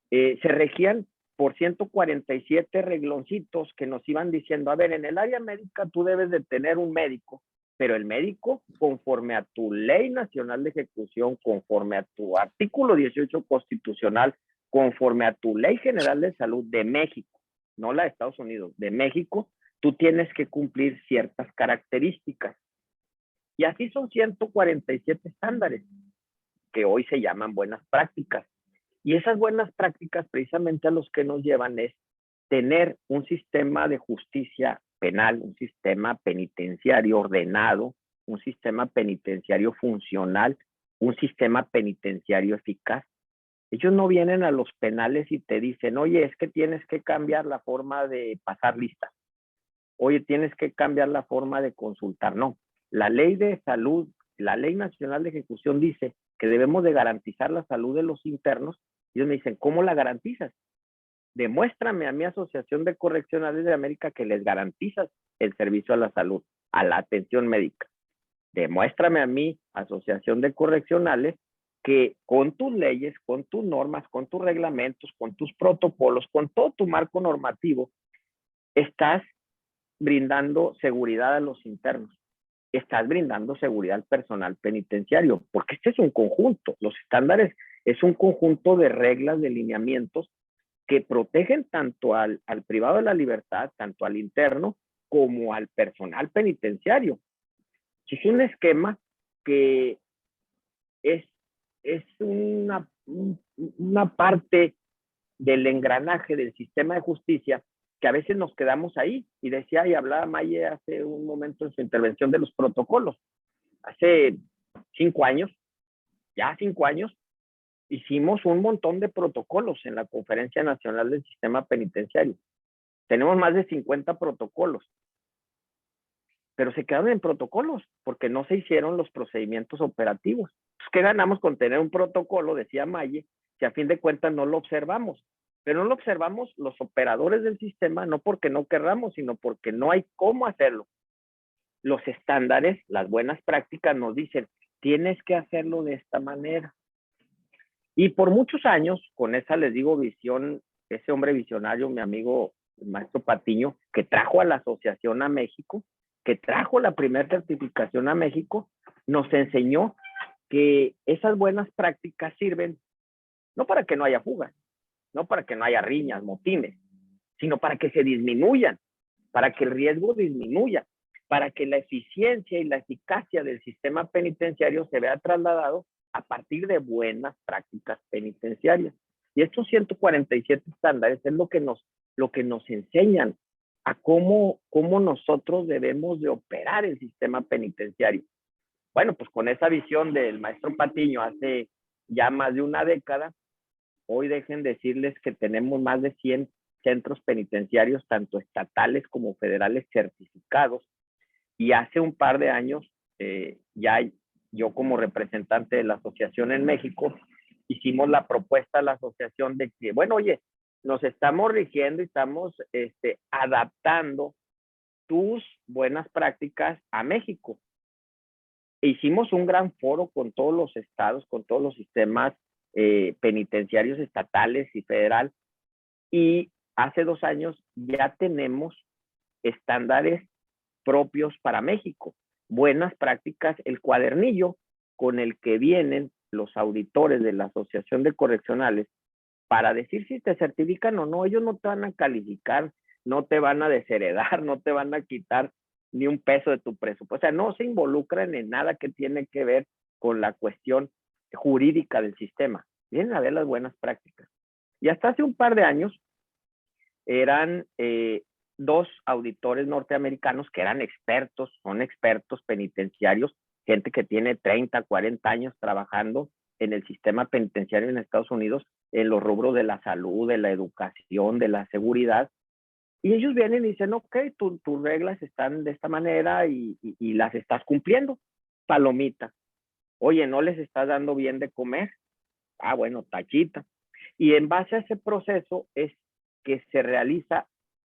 se regían por 147 regloncitos que nos iban diciendo, a ver, en el área médica tú debes de tener un médico, pero el médico, conforme a tu ley nacional de ejecución, conforme a tu artículo 18 constitucional, conforme a tu ley general de salud de México, no la de Estados Unidos, de México, tú tienes que cumplir ciertas características. Y así son 147 estándares que hoy se llaman buenas prácticas. Y esas buenas prácticas precisamente a los que nos llevan es tener un sistema de justicia penal, un sistema penitenciario ordenado, un sistema penitenciario funcional, un sistema penitenciario eficaz. Ellos no vienen a los penales y te dicen, oye, es que tienes que cambiar la forma de pasar lista. Oye, tienes que cambiar la forma de consultar. No, la ley de salud, la ley nacional de ejecución dice que debemos de garantizar la salud de los internos. Y ellos me dicen, ¿cómo la garantizas? Demuéstrame a mi Asociación de Correccionales de América que les garantizas el servicio a la salud, a la atención médica. Demuéstrame a mi Asociación de Correccionales que con tus leyes, con tus normas, con tus reglamentos, con tus protocolos, con todo tu marco normativo, estás brindando seguridad a los internos, estás brindando seguridad al personal penitenciario, porque este es un conjunto. Los estándares es un conjunto de reglas, de lineamientos que protegen tanto al privado de la libertad, tanto al interno, como al personal penitenciario. Es un esquema que es una parte del engranaje del sistema de justicia que a veces nos quedamos ahí. Y decía, y hablaba Maye hace un momento en su intervención de los protocolos. Hace 5 años, ya 5 años, hicimos un montón de protocolos en la Conferencia Nacional del Sistema Penitenciario. Tenemos más de 50 protocolos, pero se quedaron en protocolos porque no se hicieron los procedimientos operativos. Pues, ¿qué ganamos con tener un protocolo? Decía Maye, si a fin de cuentas no lo observamos. Pero no lo observamos los operadores del sistema, no porque no querramos, sino porque no hay cómo hacerlo. Los estándares, las buenas prácticas nos dicen, tienes que hacerlo de esta manera. Y por muchos años, con esa, les digo, visión, ese hombre visionario, mi amigo el maestro Patiño, que trajo a la asociación a México, que trajo la primera certificación a México, nos enseñó que esas buenas prácticas sirven no para que no haya fugas, no para que no haya riñas, motines, sino para que se disminuyan, para que el riesgo disminuya, para que la eficiencia y la eficacia del sistema penitenciario se vea trasladado a partir de buenas prácticas penitenciarias. Y estos 147 estándares es lo que nos enseñan a cómo nosotros debemos de operar el sistema penitenciario. Bueno, pues con esa visión del maestro Patiño hace ya más de una década, hoy dejen decirles que tenemos más de 100 centros penitenciarios, tanto estatales como federales, certificados. Y hace un par de años, ya yo como representante de la asociación en México, hicimos la propuesta a la asociación de que, bueno, oye, nos estamos rigiendo y estamos adaptando tus buenas prácticas a México. E hicimos un gran foro con todos los estados, con todos los sistemas penitenciarios estatales y federal. Y hace 2 años ya tenemos estándares propios para México. Buenas prácticas, el cuadernillo con el que vienen los auditores de la Asociación de Correccionales para decir si te certifican o no. Ellos no te van a calificar, no te van a desheredar, no te van a quitar ni un peso de tu presupuesto. O sea, no se involucran en nada que tiene que ver con la cuestión jurídica del sistema. Vienen a ver las buenas prácticas. Y hasta hace un par de años eran 2 auditores norteamericanos que eran expertos, son expertos penitenciarios, gente que tiene 30, 40 años trabajando en el sistema penitenciario en Estados Unidos, en los rubros de la salud, de la educación, de la seguridad. Y ellos vienen y dicen, ok, tus reglas están de esta manera y las estás cumpliendo. Palomita. Oye, ¿no les estás dando bien de comer? Ah, bueno, tachita. Y en base a ese proceso es que se realiza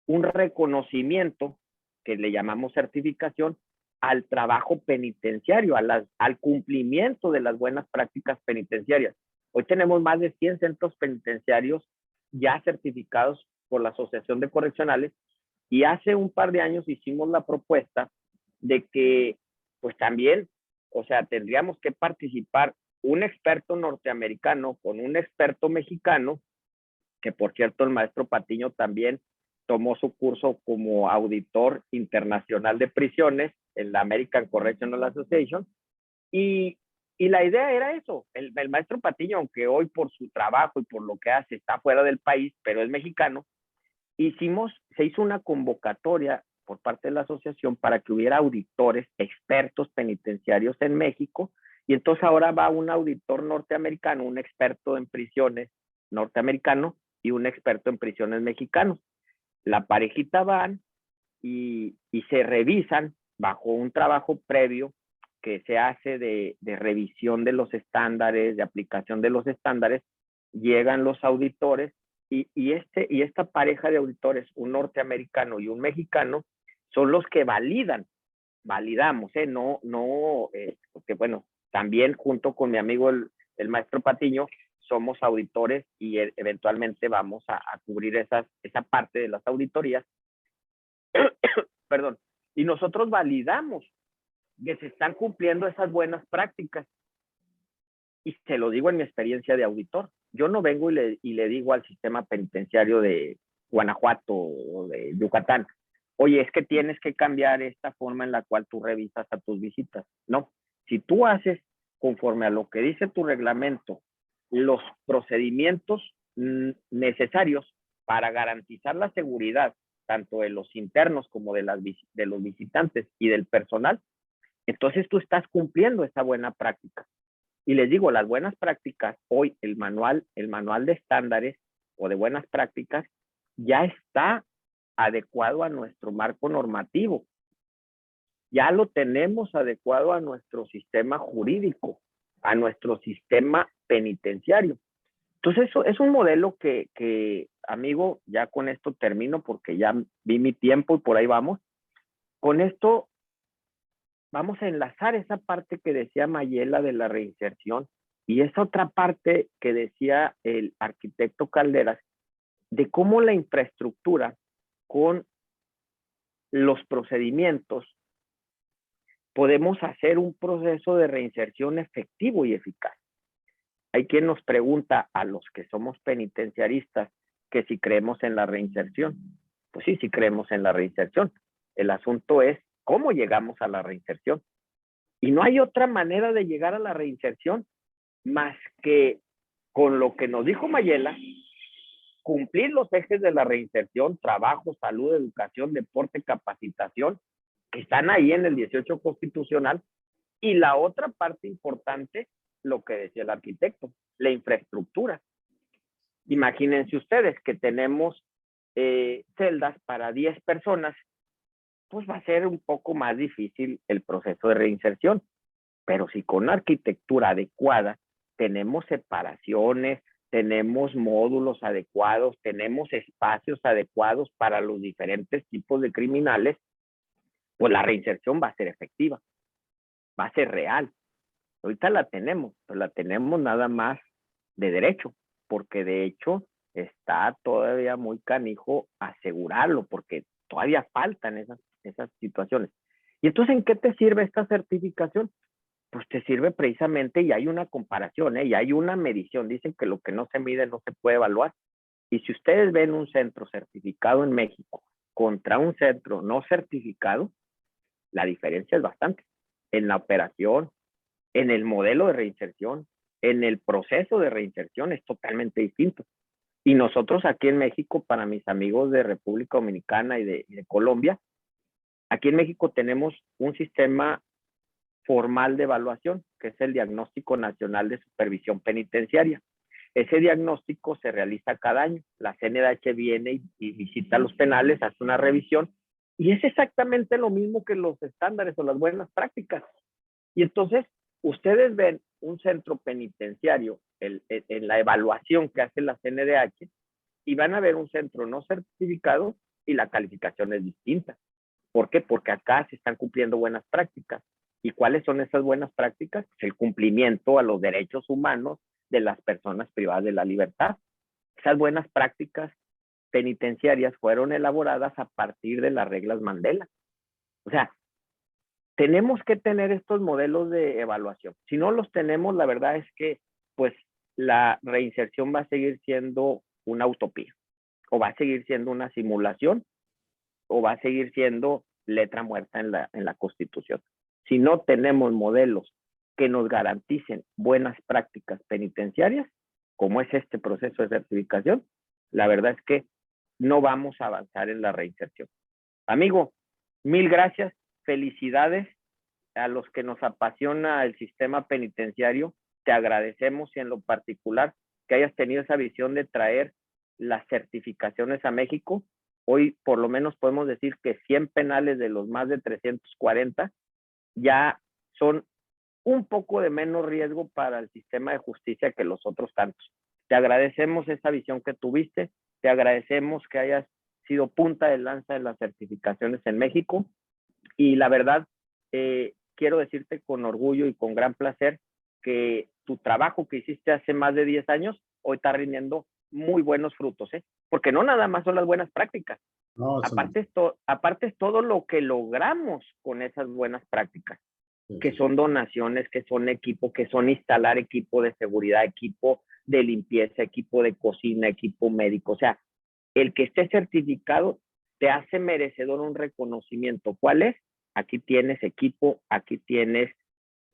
un reconocimiento, que le llamamos certificación, al trabajo penitenciario, al cumplimiento de las buenas prácticas penitenciarias. Hoy tenemos más de 100 centros penitenciarios ya certificados por la Asociación de Correccionales, y hace un par de años hicimos la propuesta de que, pues también, o sea, tendríamos que participar un experto norteamericano con un experto mexicano, que por cierto el maestro Patiño también tomó su curso como auditor internacional de prisiones en la American Correctional Association, y la idea era eso. El maestro Patiño, aunque hoy por su trabajo y por lo que hace está fuera del país, pero es mexicano, se hizo una convocatoria por parte de la asociación para que hubiera auditores expertos penitenciarios en México, y entonces ahora va un auditor norteamericano, un experto en prisiones norteamericano y un experto en prisiones mexicanos. La parejita van y se revisan bajo un trabajo previo que se hace de revisión de los estándares, de aplicación de los estándares. Llegan los auditores y esta pareja de auditores, un norteamericano y un mexicano, son los que validamos, porque bueno, también junto con mi amigo el maestro Patiño, somos auditores y eventualmente vamos a cubrir esa parte de las auditorías. Perdón. Y nosotros validamos que se están cumpliendo esas buenas prácticas. Y se lo digo en mi experiencia de auditor. Yo no vengo y le digo al sistema penitenciario de Guanajuato o de Yucatán, oye, es que tienes que cambiar esta forma en la cual tú revisas a tus visitas. No, si tú haces conforme a lo que dice tu reglamento, los procedimientos necesarios para garantizar la seguridad tanto de los internos como de los visitantes y del personal, entonces tú estás cumpliendo esa buena práctica. Y les digo, las buenas prácticas, hoy el manual de estándares o de buenas prácticas ya está adecuado a nuestro marco normativo. Ya lo tenemos adecuado a nuestro sistema jurídico, a nuestro sistema penitenciario. Entonces, eso es un modelo que, amigo, ya con esto termino porque ya vi mi tiempo y por ahí vamos. Con esto vamos a enlazar esa parte que decía Mayela de la reinserción y esa otra parte que decía el arquitecto Calderas de cómo la infraestructura con los procedimientos podemos hacer un proceso de reinserción efectivo y eficaz. Hay quien nos pregunta a los que somos penitenciaristas que si creemos en la reinserción. Pues sí, sí creemos en la reinserción. El asunto es cómo llegamos a la reinserción. Y no hay otra manera de llegar a la reinserción más que con lo que nos dijo Mayela, cumplir los ejes de la reinserción, trabajo, salud, educación, deporte, capacitación, que están ahí en el 18 constitucional. Y la otra parte importante, lo que decía el arquitecto, la infraestructura. Imagínense ustedes que tenemos celdas para 10 personas, pues va a ser un poco más difícil el proceso de reinserción. Pero si con arquitectura adecuada tenemos separaciones, tenemos módulos adecuados, tenemos espacios adecuados para los diferentes tipos de criminales, pues la reinserción va a ser efectiva, va a ser real. Ahorita la tenemos, pero la tenemos nada más de derecho, porque de hecho está todavía muy canijo asegurarlo, porque todavía faltan esas situaciones. ¿Y entonces en qué te sirve esta certificación? Pues te sirve precisamente, y hay una comparación, y hay una medición. Dicen que lo que no se mide no se puede evaluar. Y si ustedes ven un centro certificado en México contra un centro no certificado, la diferencia es bastante. En la operación, en el modelo de reinserción, en el proceso de reinserción es totalmente distinto. Y nosotros aquí en México, para mis amigos de República Dominicana y de Colombia, aquí en México tenemos un sistema formal de evaluación, que es el Diagnóstico Nacional de Supervisión Penitenciaria. Ese diagnóstico se realiza cada año. La CNDH viene y visita los penales, hace una revisión, y es exactamente lo mismo que los estándares o las buenas prácticas. Y entonces, ustedes ven un centro penitenciario en la evaluación que hace la CNDH y van a ver un centro no certificado y la calificación es distinta. ¿Por qué? Porque acá se están cumpliendo buenas prácticas. ¿Y cuáles son esas buenas prácticas? El cumplimiento a los derechos humanos de las personas privadas de la libertad. Esas buenas prácticas penitenciarias fueron elaboradas a partir de las reglas Mandela. O sea, tenemos que tener estos modelos de evaluación. Si no los tenemos, la verdad es que pues la reinserción va a seguir siendo una utopía, o va a seguir siendo una simulación, o va a seguir siendo letra muerta en la Constitución. Si no tenemos modelos que nos garanticen buenas prácticas penitenciarias, como es este proceso de certificación, la verdad es que no vamos a avanzar en la reinserción. Amigo, mil gracias, felicidades a los que nos apasiona el sistema penitenciario. Te agradecemos y en lo particular que hayas tenido esa visión de traer las certificaciones a México. Hoy por lo menos podemos decir que 100 penales de los más de 340 ya son un poco de menos riesgo para el sistema de justicia que los otros tantos. Te agradecemos esa visión que tuviste, te agradecemos que hayas sido punta de lanza de las certificaciones en México y la verdad, quiero decirte con orgullo y con gran placer que tu trabajo que hiciste hace más de 10 años hoy está rindiendo muy buenos frutos, porque no nada más son las buenas prácticas. No, aparte es todo lo que logramos con esas buenas prácticas, que son donaciones, que son equipo, que son instalar equipo de seguridad, equipo de limpieza, equipo de cocina, equipo médico. O sea, el que esté certificado te hace merecedor un reconocimiento. ¿Cuál es? Aquí tienes equipo, aquí tienes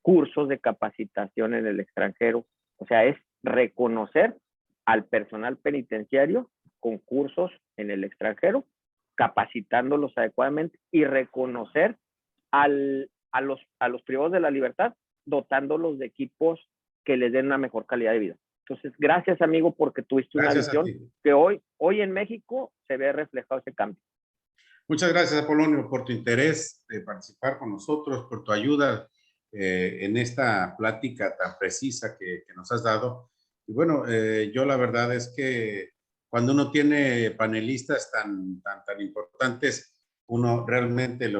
cursos de capacitación en el extranjero. O sea, es reconocer al personal penitenciario con cursos en el extranjero capacitándolos adecuadamente y reconocer a los privados de la libertad, dotándolos de equipos que les den una mejor calidad de vida. Entonces, gracias, amigo, porque tuviste una visión que hoy en México se ve reflejado ese cambio. Muchas gracias, Apolonio, por tu interés de participar con nosotros, por tu ayuda en esta plática tan precisa que nos has dado. Y bueno, yo la verdad es que cuando uno tiene panelistas tan importantes, uno realmente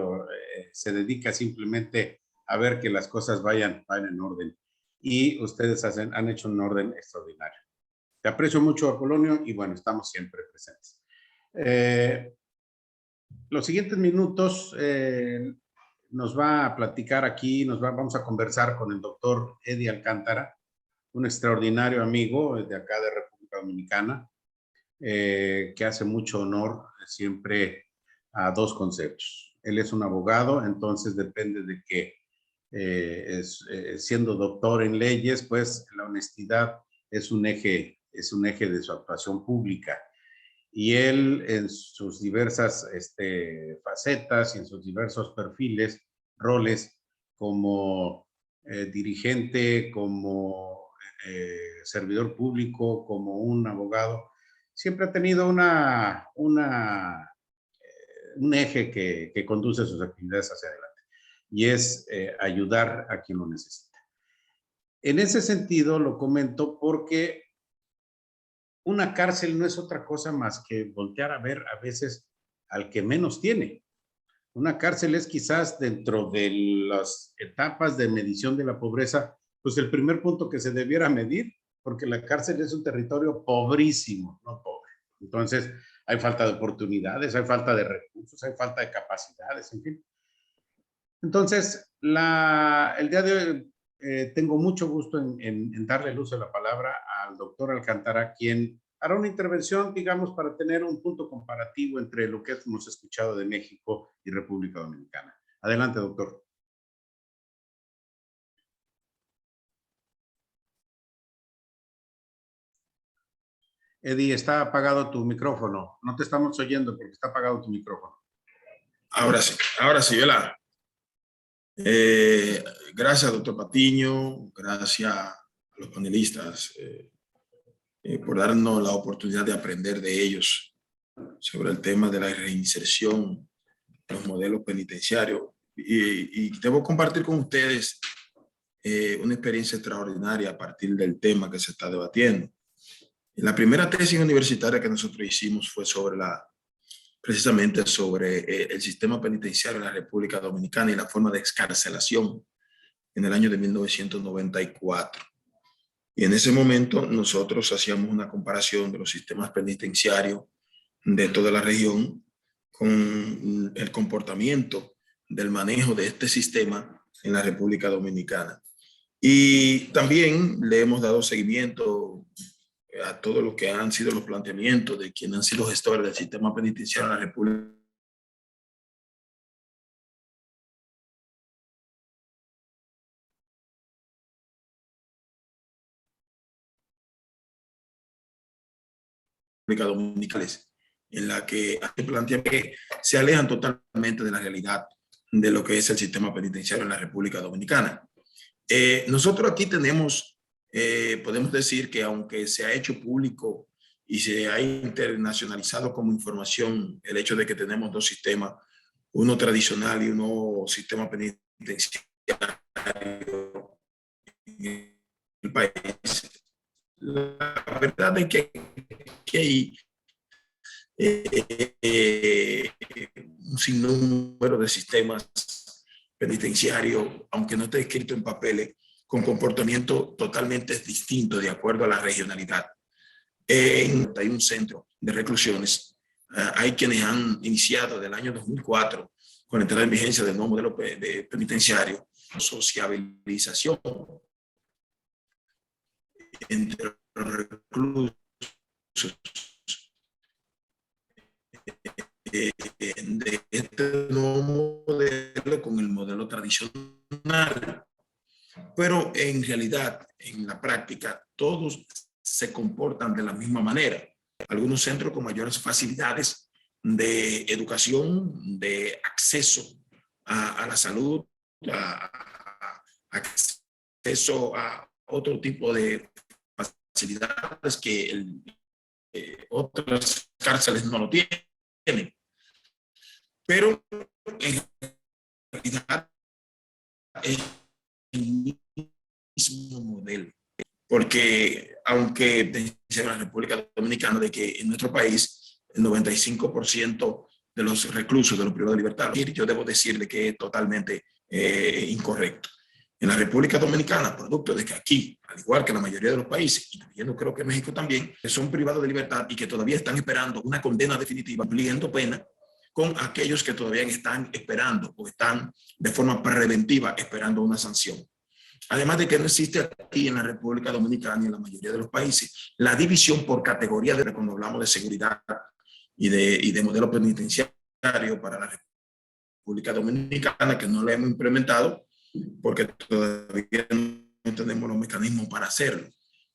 se dedica simplemente a ver que las cosas vayan en orden. Y ustedes han hecho un orden extraordinario. Te aprecio mucho, Apolonio, y bueno, estamos siempre presentes. Los siguientes minutos nos va a platicar aquí, vamos a conversar con el doctor Eddie Alcántara, un extraordinario amigo de acá de República Dominicana, que hace mucho honor siempre a dos conceptos. Él es un abogado, entonces depende de que siendo doctor en leyes, pues la honestidad es un eje de su actuación pública. Y él en sus diversas facetas y en sus diversos perfiles, roles como dirigente, como servidor público, como un abogado, siempre ha tenido un eje que conduce sus actividades hacia adelante, y es ayudar a quien lo necesita. En ese sentido lo comento porque una cárcel no es otra cosa más que voltear a ver a veces al que menos tiene. Una cárcel es quizás dentro de las etapas de medición de la pobreza, pues el primer punto que se debiera medir, porque la cárcel es un territorio pobrísimo, no pobre. Entonces, hay falta de oportunidades, hay falta de recursos, hay falta de capacidades, en fin. Entonces, el día de hoy tengo mucho gusto en darle el uso de la palabra al doctor Alcántara, quien hará una intervención, digamos, para tener un punto comparativo entre lo que hemos escuchado de México y República Dominicana. Adelante, doctor. Eddie, está apagado tu micrófono. No te estamos oyendo porque está apagado tu micrófono. Ahora sí, ¿verdad? Gracias, doctor Patiño, gracias a los panelistas por darnos la oportunidad de aprender de ellos sobre el tema de la reinserción en los modelos penitenciarios. Y debo compartir con ustedes una experiencia extraordinaria a partir del tema que se está debatiendo. La primera tesis universitaria que nosotros hicimos fue precisamente sobre el sistema penitenciario en la República Dominicana y la forma de excarcelación en el año de 1994. Y en ese momento nosotros hacíamos una comparación de los sistemas penitenciarios de toda la región con el comportamiento del manejo de este sistema en la República Dominicana. Y también le hemos dado seguimiento a todo lo que han sido los planteamientos de quienes han sido gestores del sistema penitenciario en la República Dominicana, en la que plantean que se alejan totalmente de la realidad de lo que es el sistema penitenciario en la República Dominicana. Nosotros aquí tenemos, podemos decir que aunque se ha hecho público y se ha internacionalizado como información el hecho de que tenemos dos sistemas, uno tradicional y uno sistema penitenciario en el país, la verdad es que hay un sinnúmero de sistemas penitenciarios, aunque no esté escrito en papeles, con comportamiento totalmente distinto de acuerdo a la regionalidad. Hay un centro de reclusiones. Hay quienes han iniciado desde el año 2004 con la entrada en vigencia del nuevo modelo penitenciario, sociabilización entre los reclusos de este nuevo modelo con el modelo tradicional. Pero en realidad, en la práctica, todos se comportan de la misma manera. Algunos centros con mayores facilidades de educación, de acceso a la salud, acceso a otro tipo de facilidades que otras cárceles no lo tienen. Pero en realidad es el mismo modelo, porque aunque en la República Dominicana de que en nuestro país el 95% de los reclusos de los privados de libertad, yo debo decirle que es totalmente incorrecto. En la República Dominicana, producto de que aquí, al igual que la mayoría de los países, incluyendo creo que México también, que son privados de libertad y que todavía están esperando una condena definitiva, cumpliendo pena, con aquellos que todavía están esperando o están de forma preventiva esperando una sanción. Además de que no existe aquí en la República Dominicana y en la mayoría de los países la división por categoría de cuando hablamos de seguridad y de modelo penitenciario para la República Dominicana, que no lo hemos implementado porque todavía no tenemos los mecanismos para hacerlo.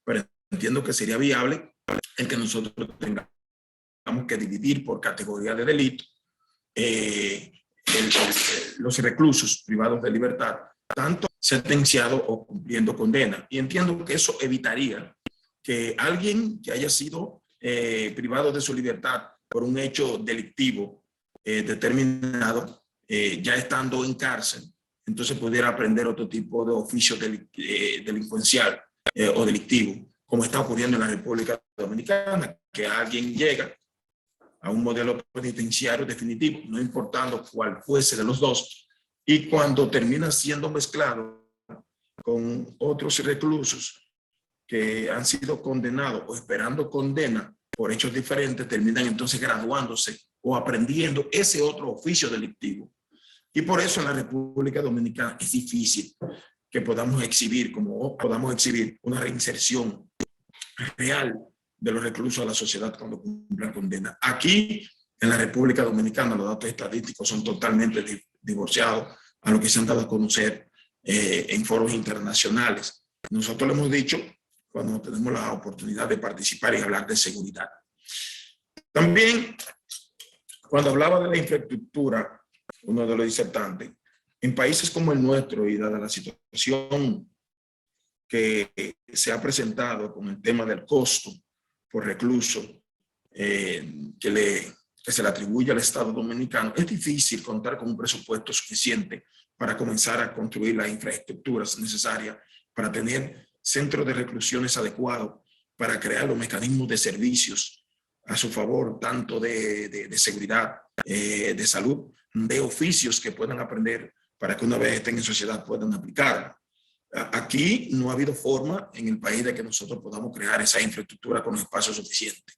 Pero entiendo que sería viable el que nosotros tengamos que dividir por categoría de delito los reclusos privados de libertad, tanto sentenciados o cumpliendo condena. Y entiendo que eso evitaría que alguien que haya sido privado de su libertad por un hecho delictivo determinado, ya estando en cárcel, entonces pudiera aprender otro tipo de oficio delincuencial o delictivo, como está ocurriendo en la República Dominicana, que alguien llega a un modelo penitenciario definitivo, no importando cuál fuese de los dos, y cuando termina siendo mezclado con otros reclusos que han sido condenados o esperando condena por hechos diferentes, terminan entonces graduándose o aprendiendo ese otro oficio delictivo. Y por eso en la República Dominicana es difícil que podamos exhibir una reinserción real de los reclusos a la sociedad cuando cumplan condena. Aquí, en la República Dominicana, los datos estadísticos son totalmente divorciados a lo que se han dado a conocer en foros internacionales. Nosotros lo hemos dicho cuando tenemos la oportunidad de participar y hablar de seguridad. También, cuando hablaba de la infraestructura, uno de los disertantes, en países como el nuestro y dada la situación que se ha presentado con el tema del costo por recluso que se le atribuye al Estado Dominicano, es difícil contar con un presupuesto suficiente para comenzar a construir las infraestructuras necesarias para tener centros de reclusiones adecuados, para crear los mecanismos de servicios a su favor, tanto de seguridad, de salud, de oficios que puedan aprender para que una vez estén en sociedad puedan aplicarlo. Aquí no ha habido forma en el país de que nosotros podamos crear esa infraestructura con los espacios suficientes.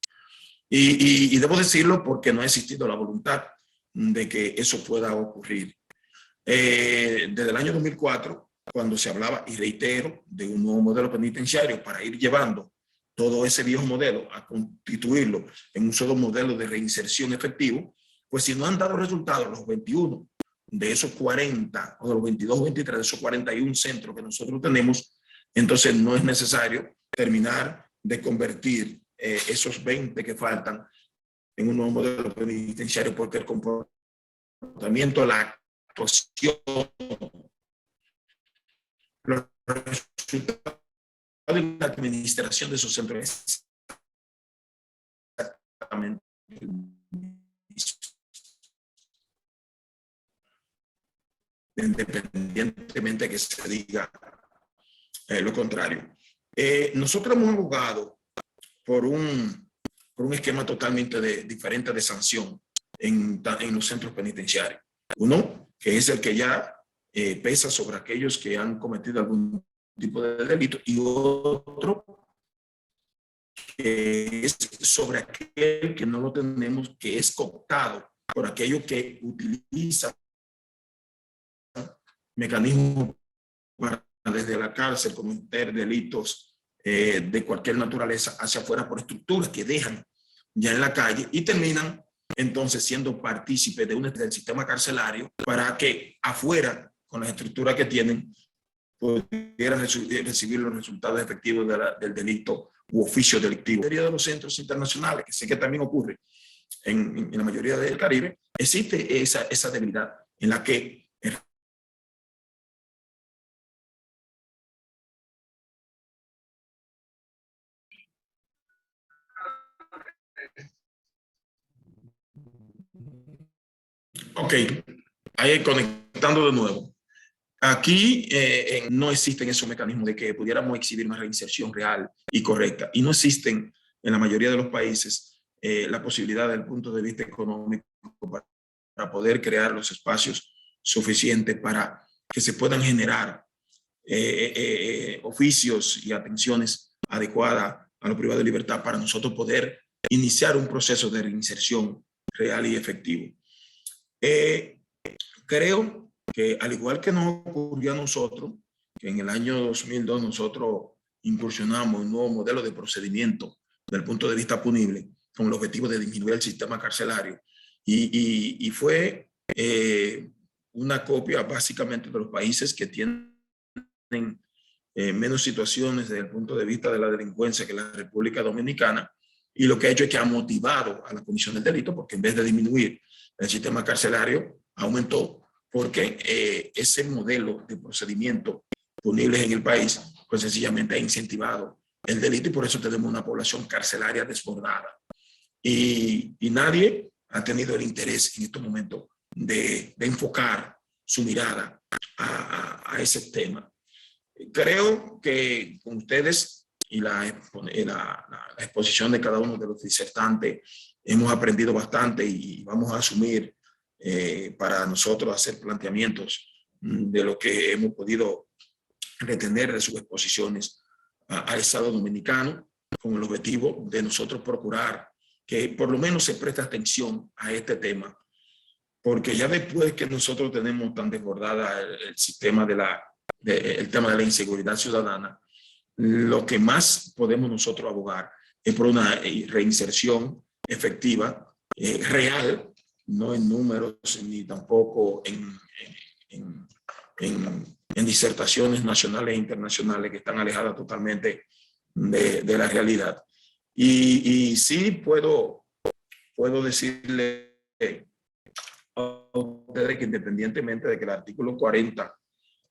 Y debo decirlo porque no ha existido la voluntad de que eso pueda ocurrir. Desde el año 2004, cuando se hablaba, y reitero, de un nuevo modelo penitenciario para ir llevando todo ese viejo modelo a constituirlo en un solo modelo de reinserción efectivo, pues si no han dado resultados los 21 de esos 40, o de los 22 o 23 de esos 41 centros que nosotros tenemos, entonces no es necesario terminar de convertir esos 20 que faltan en un nuevo modelo penitenciario, porque el comportamiento, la actuación, los resultados de la administración de esos centros es exactamente el mismo, independientemente de que se diga lo contrario. Nosotros hemos abogado por un esquema totalmente diferente de sanción en los centros penitenciarios. Uno, que es el que ya pesa sobre aquellos que han cometido algún tipo de delito, y otro que es sobre aquel que no lo tenemos, que es cooptado por aquellos que utilizan mecanismos para desde la cárcel cometer delitos de cualquier naturaleza hacia afuera por estructuras que dejan ya en la calle y terminan entonces siendo partícipes del sistema carcelario para que afuera, con las estructuras que tienen, pudieran recibir los resultados efectivos del delito u oficio delictivo. En la mayoría de los centros internacionales, que sé que también ocurre en la mayoría del Caribe, existe esa debilidad en la que ok, ahí conectando de nuevo. Aquí no existen esos mecanismos de que pudiéramos exhibir una reinserción real y correcta. Y no existen en la mayoría de los países la posibilidad desde el punto de vista económico para poder crear los espacios suficientes para que se puedan generar oficios y atenciones adecuadas a los privados de libertad para nosotros poder iniciar un proceso de reinserción real y efectivo. Creo que al igual que nos ocurrió a nosotros, que en el año 2002 nosotros incursionamos en un nuevo modelo de procedimiento desde el punto de vista punible con el objetivo de disminuir el sistema carcelario y fue una copia básicamente de los países que tienen menos situaciones desde el punto de vista de la delincuencia que la República Dominicana, y lo que ha hecho es que ha motivado a la comisión del delito, porque en vez de disminuir el sistema carcelario, aumentó, porque ese modelo de procedimiento punibles en el país, pues sencillamente ha incentivado el delito, y por eso tenemos una población carcelaria desbordada. Y nadie ha tenido el interés en estos momentos de enfocar su mirada a ese tema. Creo que con ustedes y la exposición de cada uno de los disertantes hemos aprendido bastante y vamos a asumir para nosotros hacer planteamientos de lo que hemos podido retener de sus exposiciones al Estado Dominicano, con el objetivo de nosotros procurar que por lo menos se preste atención a este tema, porque ya después que nosotros tenemos tan desbordada el sistema el tema de la inseguridad ciudadana, lo que más podemos nosotros abogar es por una reinserción efectiva, real, no en números ni tampoco en disertaciones nacionales e internacionales que están alejadas totalmente de la realidad. Y sí puedo decirle a ustedes que independientemente de que el artículo 40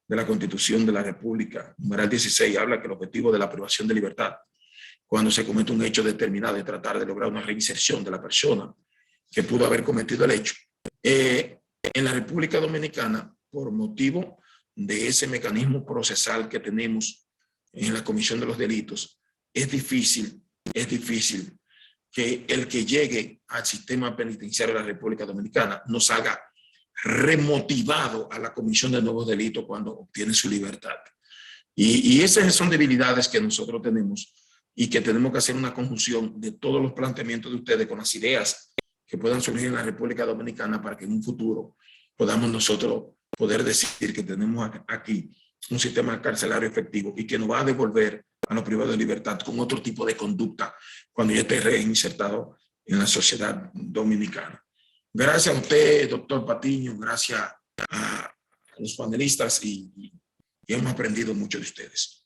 de la Constitución de la República, numeral 16, habla que el objetivo de la privación de libertad, cuando se comete un hecho determinado, es tratar de lograr una reinserción de la persona que pudo haber cometido el hecho. En la República Dominicana, por motivo de ese mecanismo procesal que tenemos en la Comisión de los Delitos, es difícil que el que llegue al sistema penitenciario de la República Dominicana no salga remotivado a la comisión de nuevos delitos cuando obtiene su libertad. Y esas son debilidades que nosotros tenemos y que tenemos que hacer una conjunción de todos los planteamientos de ustedes con las ideas que puedan surgir en la República Dominicana para que en un futuro podamos nosotros poder decir que tenemos aquí un sistema carcelario efectivo y que nos va a devolver a los privados de libertad con otro tipo de conducta cuando ya esté reinsertado en la sociedad dominicana. Gracias a usted, doctor Patiño, gracias a los panelistas y hemos aprendido mucho de ustedes.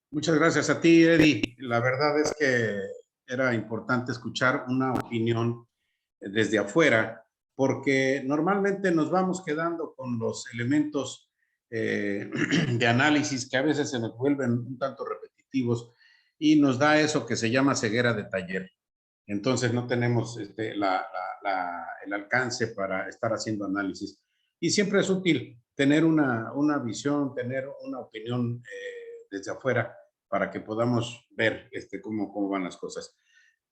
Muchas gracias a ti, Eddie. La verdad es que era importante escuchar una opinión desde afuera, porque normalmente nos vamos quedando con los elementos de análisis que a veces se nos vuelven un tanto repetitivos y nos da eso que se llama ceguera de taller. Entonces no tenemos el alcance para estar haciendo análisis. Y siempre es útil tener una visión, tener una opinión desde afuera para que podamos ver cómo van las cosas.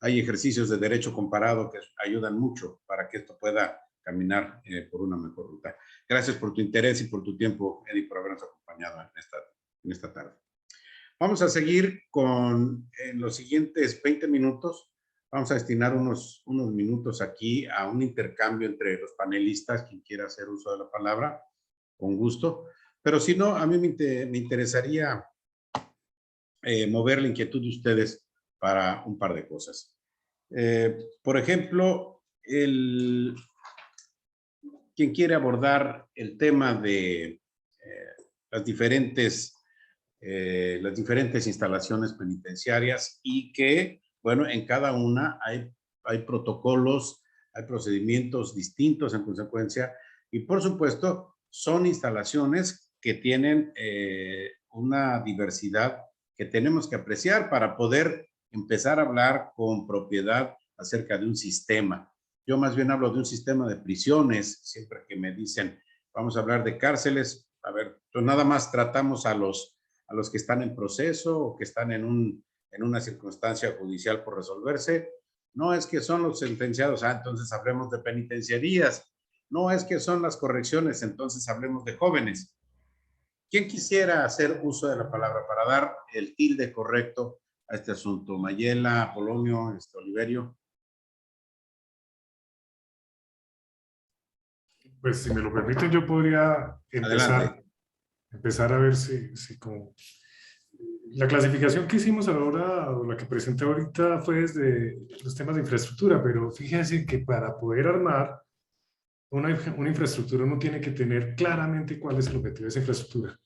Hay ejercicios de derecho comparado que ayudan mucho para que esto pueda caminar por una mejor ruta. Gracias por tu interés y por tu tiempo, Eddie, por habernos acompañado en esta tarde. Vamos a seguir con los siguientes 20 minutos. Vamos a destinar unos minutos aquí a un intercambio entre los panelistas, quien quiera hacer uso de la palabra, con gusto. Pero si no, a mí me interesaría mover la inquietud de ustedes para un par de cosas. Por ejemplo, quien quiere abordar el tema de las diferentes instalaciones penitenciarias y que Bueno, en cada una hay protocolos, hay procedimientos distintos en consecuencia, y por supuesto son instalaciones que tienen una diversidad que tenemos que apreciar para poder empezar a hablar con propiedad acerca de un sistema. Yo más bien hablo de un sistema de prisiones. Siempre que me dicen, vamos a hablar de cárceles, a ver, pues nada más tratamos a los que están en proceso o que están en una circunstancia judicial por resolverse. No es que son los sentenciados, entonces hablemos de penitenciarías. No es que son las correcciones, entonces hablemos de jóvenes. ¿Quién quisiera hacer uso de la palabra para dar el tilde correcto a este asunto? Mayela, Polonio, Oliverio. Pues si me lo permiten, yo podría empezar a ver si como... La clasificación que hicimos ahora, o la que presenté ahorita, fue desde los temas de infraestructura, pero fíjense que para poder armar una infraestructura uno tiene que tener claramente cuál es el objetivo de esa infraestructura.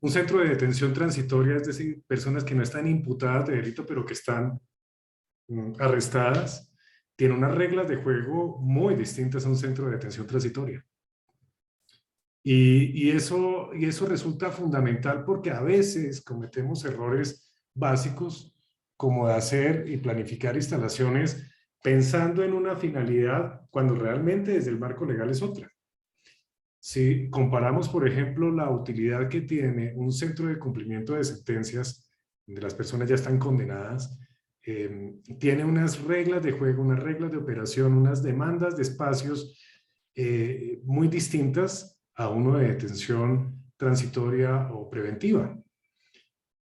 Un centro de detención transitoria, es decir, personas que no están imputadas de delito, pero que están arrestadas, tiene unas reglas de juego muy distintas a un centro de detención transitoria. Y eso resulta fundamental porque a veces cometemos errores básicos como de hacer y planificar instalaciones pensando en una finalidad cuando realmente desde el marco legal es otra. Si comparamos, por ejemplo, la utilidad que tiene un centro de cumplimiento de sentencias donde las personas ya están condenadas, tiene unas reglas de juego, unas reglas de operación, unas demandas de espacios muy distintas a uno de detención transitoria o preventiva.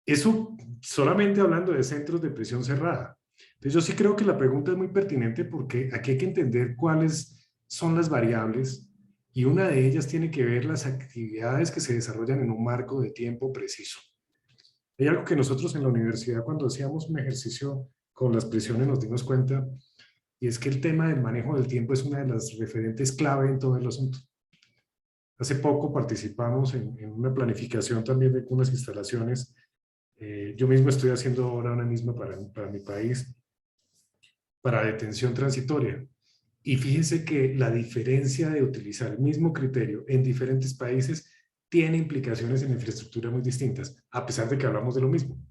Eso solamente hablando de centros de prisión cerrada. Entonces yo sí creo que la pregunta es muy pertinente porque aquí hay que entender cuáles son las variables y una de ellas tiene que ver las actividades que se desarrollan en un marco de tiempo preciso. Hay algo que nosotros en la universidad cuando hacíamos un ejercicio con las prisiones nos dimos cuenta y es que el tema del manejo del tiempo es una de las referentes clave en todo el asunto. Hace poco participamos en una planificación también de unas instalaciones. Yo mismo estoy haciendo ahora una misma para mi país, para detención transitoria. Y fíjense que la diferencia de utilizar el mismo criterio en diferentes países tiene implicaciones en infraestructura muy distintas, a pesar de que hablamos de lo mismo.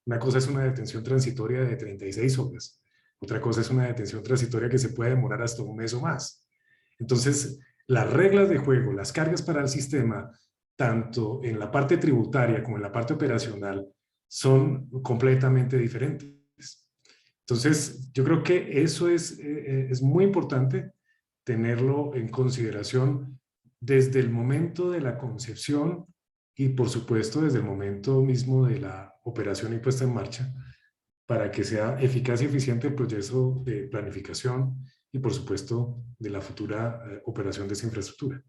Una cosa es una detención transitoria de 36 horas. Otra cosa es una detención transitoria que se puede demorar hasta un mes o más. Entonces, las reglas de juego, las cargas para el sistema, tanto en la parte tributaria como en la parte operacional, son completamente diferentes. Entonces, yo creo que eso es muy importante tenerlo en consideración desde el momento de la concepción y, por supuesto, desde el momento mismo de la operación y puesta en marcha, para que sea eficaz y eficiente el proceso de planificación y, por supuesto, de la futura operación de esa infraestructura.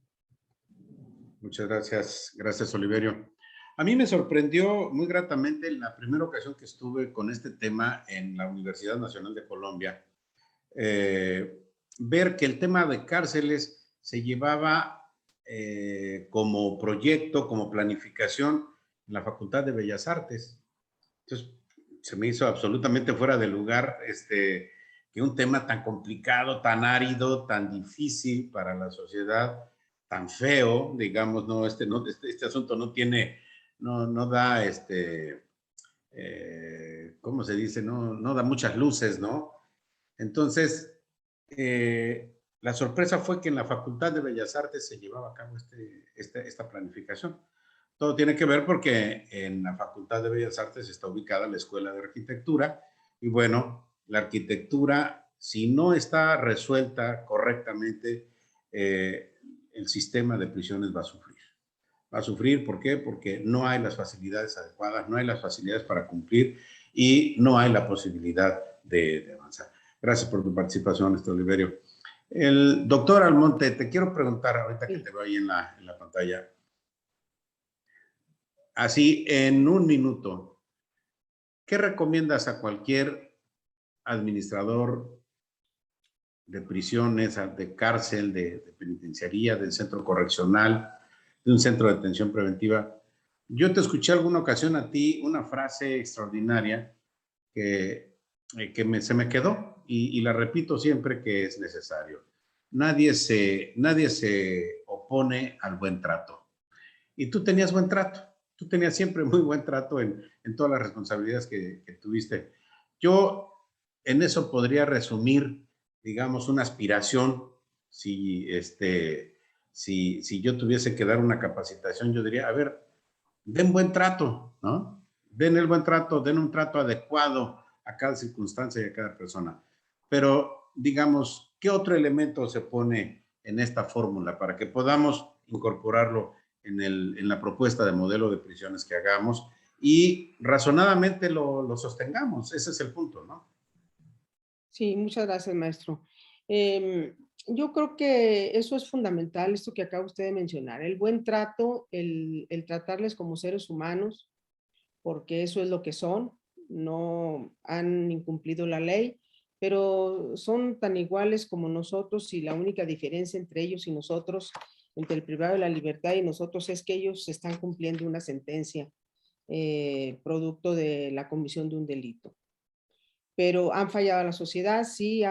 Muchas gracias. Gracias, Oliverio. A mí me sorprendió muy gratamente en la primera ocasión que estuve con este tema en la Universidad Nacional de Colombia, ver que el tema de cárceles se llevaba como proyecto, como planificación en la Facultad de Bellas Artes. Entonces, se me hizo absolutamente fuera de lugar que un tema tan complicado, tan árido, tan difícil para la sociedad, tan feo, digamos, no, este asunto no tiene, no da, ¿cómo se dice? No da muchas luces, ¿no? Entonces, la sorpresa fue que en la Facultad de Bellas Artes se llevaba a cabo esta planificación. Todo tiene que ver porque en la Facultad de Bellas Artes está ubicada la Escuela de Arquitectura y bueno, la arquitectura, si no está resuelta correctamente, el sistema de prisiones va a sufrir. Va a sufrir, ¿por qué? Porque no hay las facilidades adecuadas, no hay las facilidades para cumplir y no hay la posibilidad de avanzar. Gracias por tu participación, Oliverio. El doctor Almonte, te quiero preguntar ahorita que te veo ahí en la pantalla. Así, en un minuto, ¿qué recomiendas a cualquier administrador de prisiones, de cárcel, de penitenciaría, del centro correccional, de un centro de detención preventiva? Yo te escuché alguna ocasión a ti una frase extraordinaria que se me quedó y la repito siempre que es necesario. Nadie se opone al buen trato. Y tú tenías buen trato. Tú tenías siempre muy buen trato en todas las responsabilidades que tuviste. Yo en eso podría resumir, digamos, una aspiración. Si yo tuviese que dar una capacitación, yo diría, a ver, den buen trato, ¿no? Den el buen trato, den un trato adecuado a cada circunstancia y a cada persona. Pero, digamos, ¿qué otro elemento se pone en esta fórmula para que podamos incorporarlo en la propuesta de modelo de prisiones que hagamos y razonadamente lo sostengamos? Ese es el punto, ¿no? Sí, muchas gracias, maestro. Yo creo que eso es fundamental, esto que acaba usted de mencionar, el buen trato, el tratarles como seres humanos, porque eso es lo que son, no han incumplido la ley, pero son tan iguales como nosotros y la única diferencia entre ellos y nosotros, entre el privado de la libertad y nosotros, es que ellos están cumpliendo una sentencia producto de la comisión de un delito. Pero han fallado a la sociedad, sí,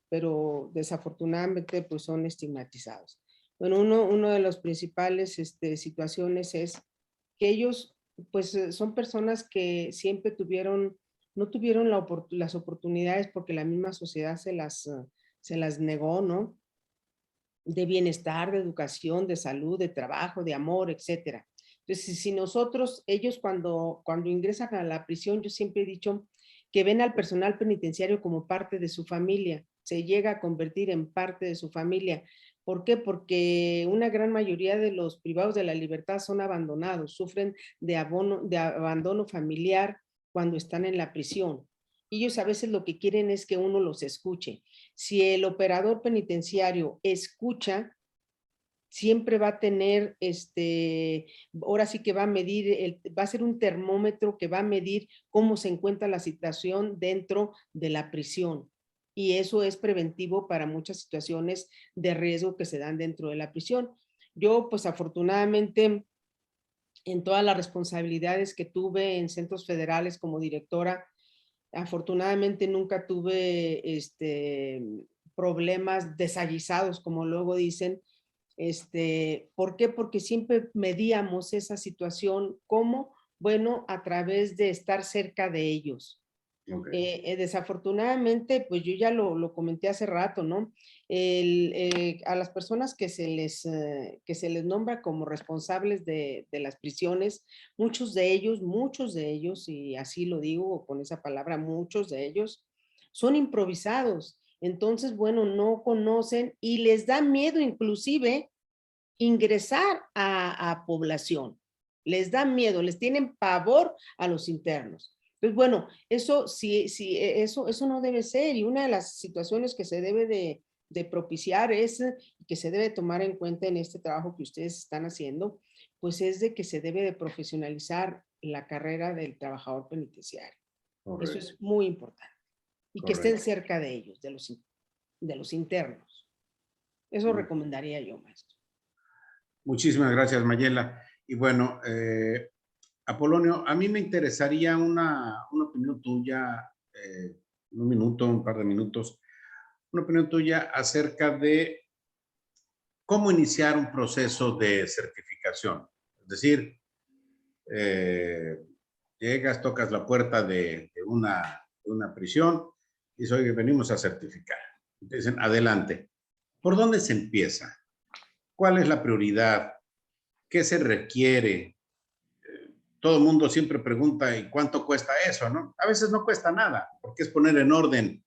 pero desafortunadamente pues son estigmatizados. Bueno, uno de las principales situaciones es que ellos pues son personas que siempre no tuvieron las oportunidades porque la misma sociedad se las negó, ¿no? De bienestar, de educación, de salud, de trabajo, de amor, etcétera. Entonces, si nosotros, ellos cuando ingresan a la prisión, yo siempre he dicho que ven al personal penitenciario como parte de su familia, se llega a convertir en parte de su familia. ¿Por qué? Porque una gran mayoría de los privados de la libertad son abandonados, sufren de abandono familiar cuando están en la prisión. Ellos a veces lo que quieren es que uno los escuche. Si el operador penitenciario escucha, siempre va a tener, ahora sí que va a medir, va a ser un termómetro que va a medir cómo se encuentra la situación dentro de la prisión. Y eso es preventivo para muchas situaciones de riesgo que se dan dentro de la prisión. Yo, pues afortunadamente, en todas las responsabilidades que tuve en centros federales como directora, afortunadamente nunca tuve problemas desaguisados, como luego dicen. ¿Por qué? Porque siempre medíamos esa situación como, bueno, a través de estar cerca de ellos. Okay. Desafortunadamente, pues yo ya lo comenté hace rato, ¿no? A las personas que se les nombra como responsables de las prisiones, muchos de ellos, y así lo digo con esa palabra, muchos de ellos, son improvisados. Entonces, bueno, no conocen y les da miedo inclusive ingresar a población. Les da miedo, les tienen pavor a los internos. Entonces, bueno, eso sí, eso no debe ser, y una de las situaciones que se debe de propiciar es, que se debe tomar en cuenta en este trabajo que ustedes están haciendo, pues es de que se debe de profesionalizar la carrera del trabajador penitenciario. Correcto. Eso es muy importante. Y correcto, que estén cerca de ellos, de los internos. Eso recomendaría yo, maestro. Muchísimas gracias, Mayela. Y bueno, Apolonio, a mí me interesaría una opinión tuya, un minuto, un par de minutos, una opinión tuya acerca de cómo iniciar un proceso de certificación. Es decir, llegas, tocas la puerta de una prisión y dices, oye, venimos a certificar. Y te dicen, adelante. ¿Por dónde se empieza? ¿Cuál es la prioridad? ¿Qué se requiere? Todo el mundo siempre pregunta, ¿y cuánto cuesta eso? ¿No? A veces no cuesta nada, porque es poner en orden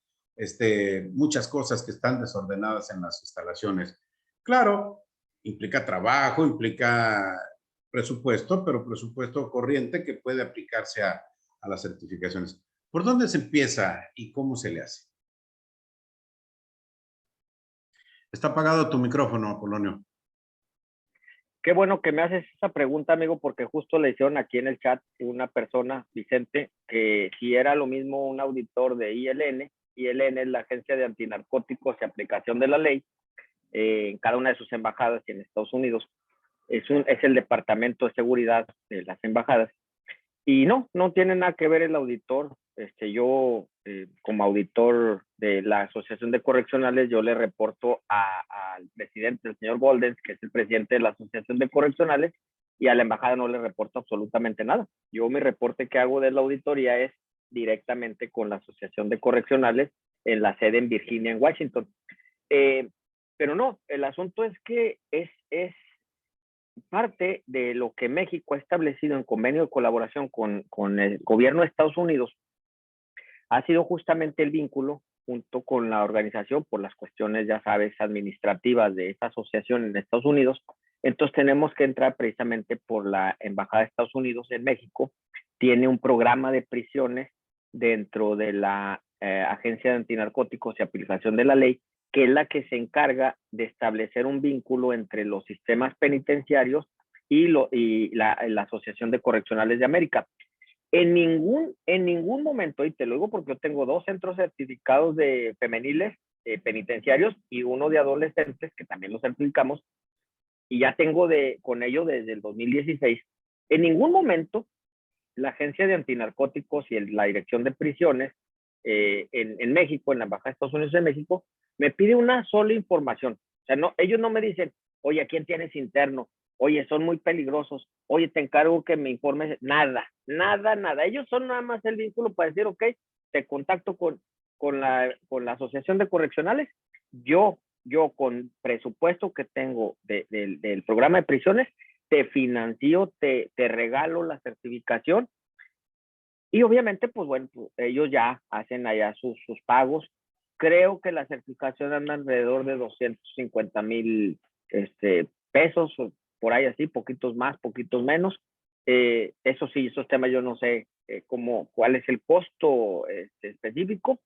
muchas cosas que están desordenadas en las instalaciones. Claro, implica trabajo, implica presupuesto, pero presupuesto corriente que puede aplicarse a las certificaciones. ¿Por dónde se empieza y cómo se le hace? Está apagado tu micrófono, Apolonio. Qué bueno que me haces esa pregunta, amigo, porque justo le hicieron aquí en el chat una persona, Vicente, que si era lo mismo un auditor de ILN. ILN es la Agencia de Antinarcóticos y Aplicación de la Ley, en cada una de sus embajadas y en Estados Unidos. Es el Departamento de Seguridad de las embajadas. Y no, no tiene nada que ver el auditor. Yo, como auditor de la Asociación de Correccionales, yo le reporto al presidente, el señor Goldens, que es el presidente de la Asociación de Correccionales, y a la embajada no le reporto absolutamente nada. Yo mi reporte que hago de la auditoría es directamente con la Asociación de Correccionales en la sede en Virginia, en Washington. Pero no, el asunto es que es parte de lo que México ha establecido en convenio de colaboración con el gobierno de Estados Unidos, ha sido justamente el vínculo junto con la organización por las cuestiones, ya sabes, administrativas de esta asociación en Estados Unidos. Entonces tenemos que entrar precisamente por la Embajada de Estados Unidos en México. Tiene un programa de prisiones dentro de la Agencia de Antinarcóticos y Aplicación de la Ley, que es la que se encarga de establecer un vínculo entre los sistemas penitenciarios y la Asociación de Correccionales de América. En ningún momento, y te lo digo porque yo tengo 2 centros certificados de femeniles penitenciarios y uno de adolescentes, que también los certificamos, y ya tengo con ellos desde el 2016. En ningún momento la Agencia de Antinarcóticos y la Dirección de Prisiones en México, en la Embajada de Estados Unidos de México, me pide una sola información. O sea, no, ellos no me dicen, oye, ¿a quién tienes interno? Oye, son muy peligrosos. Oye, te encargo que me informes. Nada. Ellos son nada más el vínculo para decir, ok, te contacto con la Asociación de Correccionales. Yo con presupuesto que tengo del programa de prisiones, te financio, te regalo la certificación. Y obviamente, pues bueno, ellos ya hacen allá sus pagos. Creo que la certificación anda alrededor de 250,000 pesos, por ahí así, poquitos más, poquitos menos. Eso sí, esos temas yo no sé cuál es el costo específico.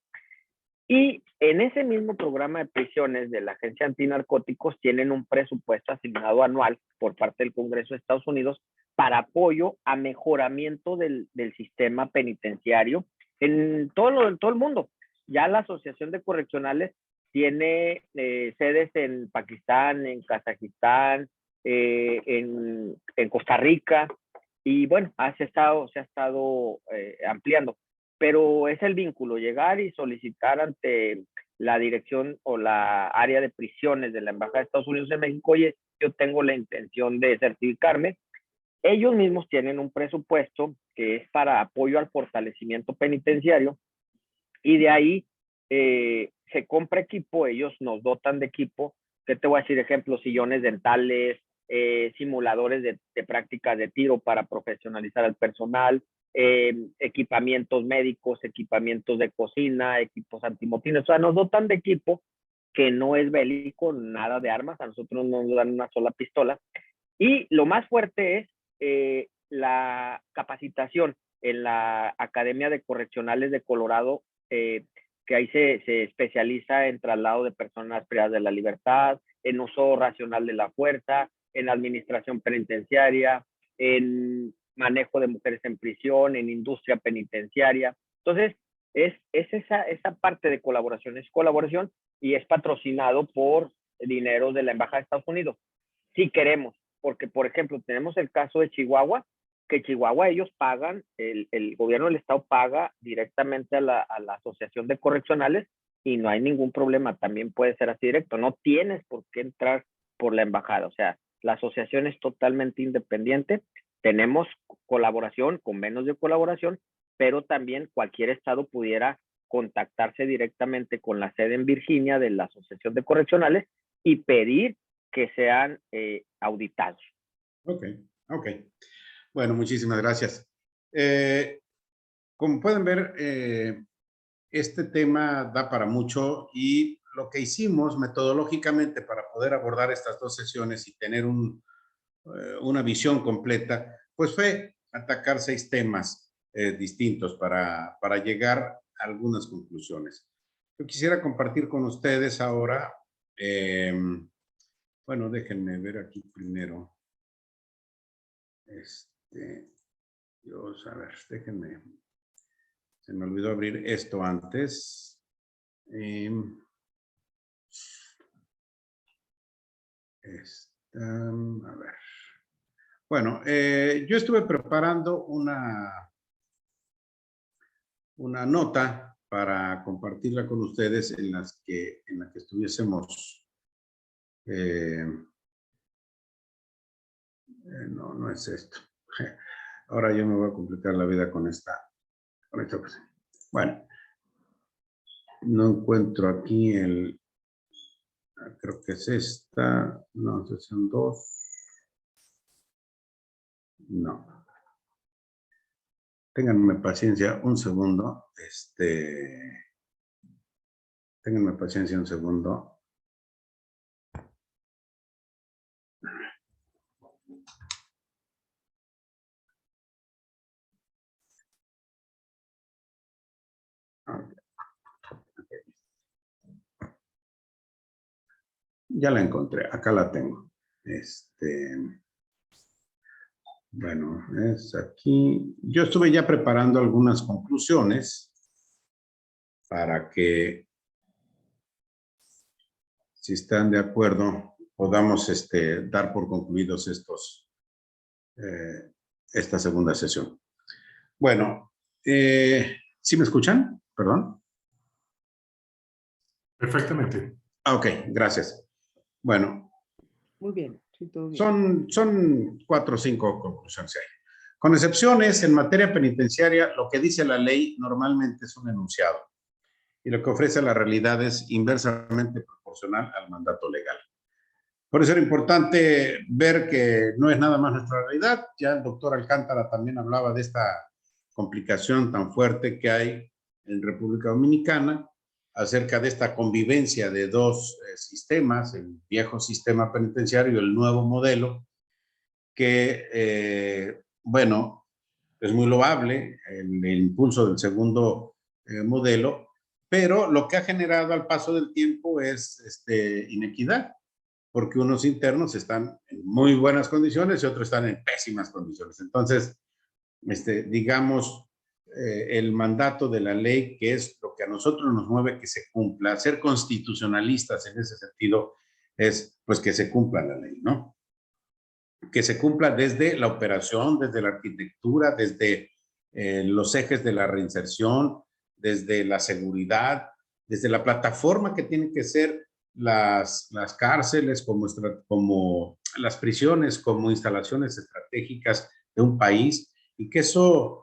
Y en ese mismo programa de prisiones de la Agencia Antinarcóticos tienen un presupuesto asignado anual por parte del Congreso de Estados Unidos para apoyo a mejoramiento del sistema penitenciario en todo el mundo. Ya la Asociación de Correccionales tiene sedes en Pakistán, en Kazajistán, en Costa Rica, y bueno, se ha estado ampliando. Pero es el vínculo, llegar y solicitar ante la dirección o la área de prisiones de la Embajada de Estados Unidos en México, oye, yo tengo la intención de certificarme. Ellos mismos tienen un presupuesto que es para apoyo al fortalecimiento penitenciario, y de ahí se compra equipo. Ellos nos dotan de equipo. ¿Qué te voy a decir? Ejemplo, sillones dentales, simuladores de prácticas de tiro para profesionalizar al personal, equipamientos médicos, equipamientos de cocina, equipos antimotines. O sea, nos dotan de equipo que no es bélico, nada de armas. A nosotros nos dan una sola pistola. Y lo más fuerte es la capacitación en la Academia de Correccionales de Colorado, que ahí se especializa en traslado de personas privadas de la libertad, en uso racional de la fuerza, en administración penitenciaria, en manejo de mujeres en prisión, en industria penitenciaria. Entonces, es esa parte de colaboración, es colaboración, y es patrocinado por dinero de la Embajada de Estados Unidos. Si queremos, porque por ejemplo, tenemos el caso de Chihuahua, que Chihuahua ellos pagan, el gobierno del estado paga directamente a la Asociación de Correccionales, y no hay ningún problema, también puede ser así directo, no tienes por qué entrar por la embajada. O sea, la asociación es totalmente independiente, tenemos colaboración, convenios de colaboración, pero también cualquier estado pudiera contactarse directamente con la sede en Virginia de la Asociación de Correccionales y pedir que sean auditados. Ok. Bueno, muchísimas gracias. Como pueden ver, este tema da para mucho, y lo que hicimos metodológicamente para poder abordar estas 2 sesiones y tener una visión completa, pues fue atacar 6 temas distintos para llegar a algunas conclusiones. Yo quisiera compartir con ustedes ahora, bueno, déjenme ver aquí primero. Dios, a ver, déjenme. Se me olvidó abrir esto antes. A ver. Bueno, yo estuve preparando una una nota para compartirla con ustedes en la que estuviésemos. No, no es esto. Ahora yo me voy a complicar la vida con esta cosa. Bueno, no encuentro aquí el. Creo que es esta. No, sesión 2. No. Ténganme paciencia un segundo. Ténganme paciencia un segundo. Ya la encontré, acá la tengo. Bueno, es aquí. Yo estuve ya preparando algunas conclusiones para que, si están de acuerdo, podamos dar por concluidos esta segunda sesión. Bueno, ¿sí me escuchan? Perdón. Perfectamente. Ok, gracias. Bueno. Muy bien. Sí, todo bien. Son 4 o 5 conclusiones ahí. Con excepciones, en materia penitenciaria, lo que dice la ley normalmente es un enunciado y lo que ofrece la realidad es inversamente proporcional al mandato legal. Por eso era importante ver que no es nada más nuestra realidad. Ya el doctor Alcántara también hablaba de esta complicación tan fuerte que hay en República Dominicana acerca de esta convivencia de dos sistemas, el viejo sistema penitenciario y el nuevo modelo, que, bueno, es muy loable el impulso del segundo modelo, pero lo que ha generado al paso del tiempo es inequidad, porque unos internos están en muy buenas condiciones y otros están en pésimas condiciones. Entonces, digamos, el mandato de la ley, que es lo que a nosotros nos mueve que se cumpla, ser constitucionalistas en ese sentido, es pues que se cumpla la ley, ¿no? Que se cumpla desde la operación, desde la arquitectura, desde los ejes de la reinserción, desde la seguridad, desde la plataforma que tienen que ser las cárceles, como las prisiones, como instalaciones estratégicas de un país, y que eso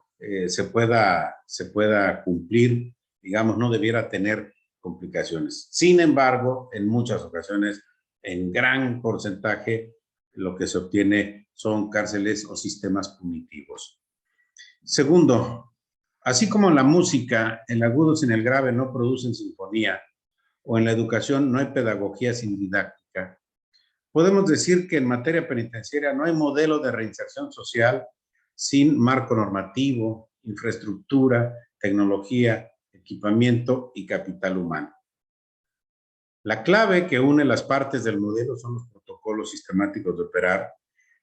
se pueda cumplir, digamos, no debiera tener complicaciones. Sin embargo, en muchas ocasiones, en gran porcentaje, lo que se obtiene son cárceles o sistemas punitivos. Segundo, así como en la música, el agudo sin el grave no producen sinfonía, o en la educación no hay pedagogía sin didáctica, podemos decir que en materia penitenciaria no hay modelo de reinserción social sin marco normativo, infraestructura, tecnología, equipamiento y capital humano. La clave que une las partes del modelo son los protocolos sistemáticos de operar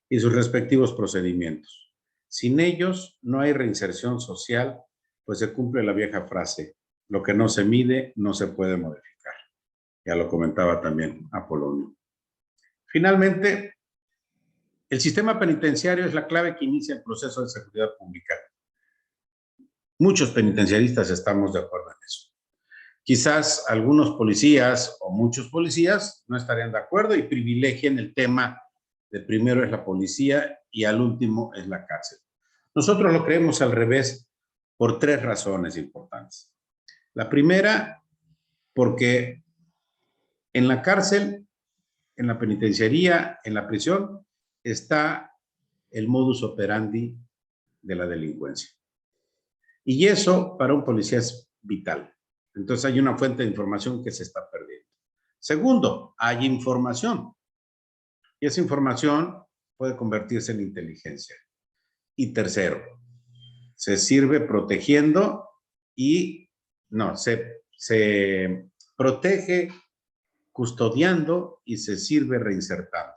y sus respectivos procedimientos. Sin ellos no hay reinserción social, pues se cumple la vieja frase, lo que no se mide no se puede modificar. Ya lo comentaba también Apolonio. Finalmente, el sistema penitenciario es la clave que inicia el proceso de seguridad pública. Muchos penitenciaristas estamos de acuerdo en eso. Quizás algunos policías o muchos policías no estarían de acuerdo y privilegien el tema de primero es la policía y al último es la cárcel. Nosotros lo creemos al revés por 3 razones importantes. La primera, porque en la cárcel, en la penitenciaría, en la prisión, está el modus operandi de la delincuencia. Y eso para un policía es vital. Entonces hay una fuente de información que se está perdiendo. Segundo, hay información. Y esa información puede convertirse en inteligencia. Y tercero, se sirve protegiendo y se protege custodiando y se sirve reinsertando.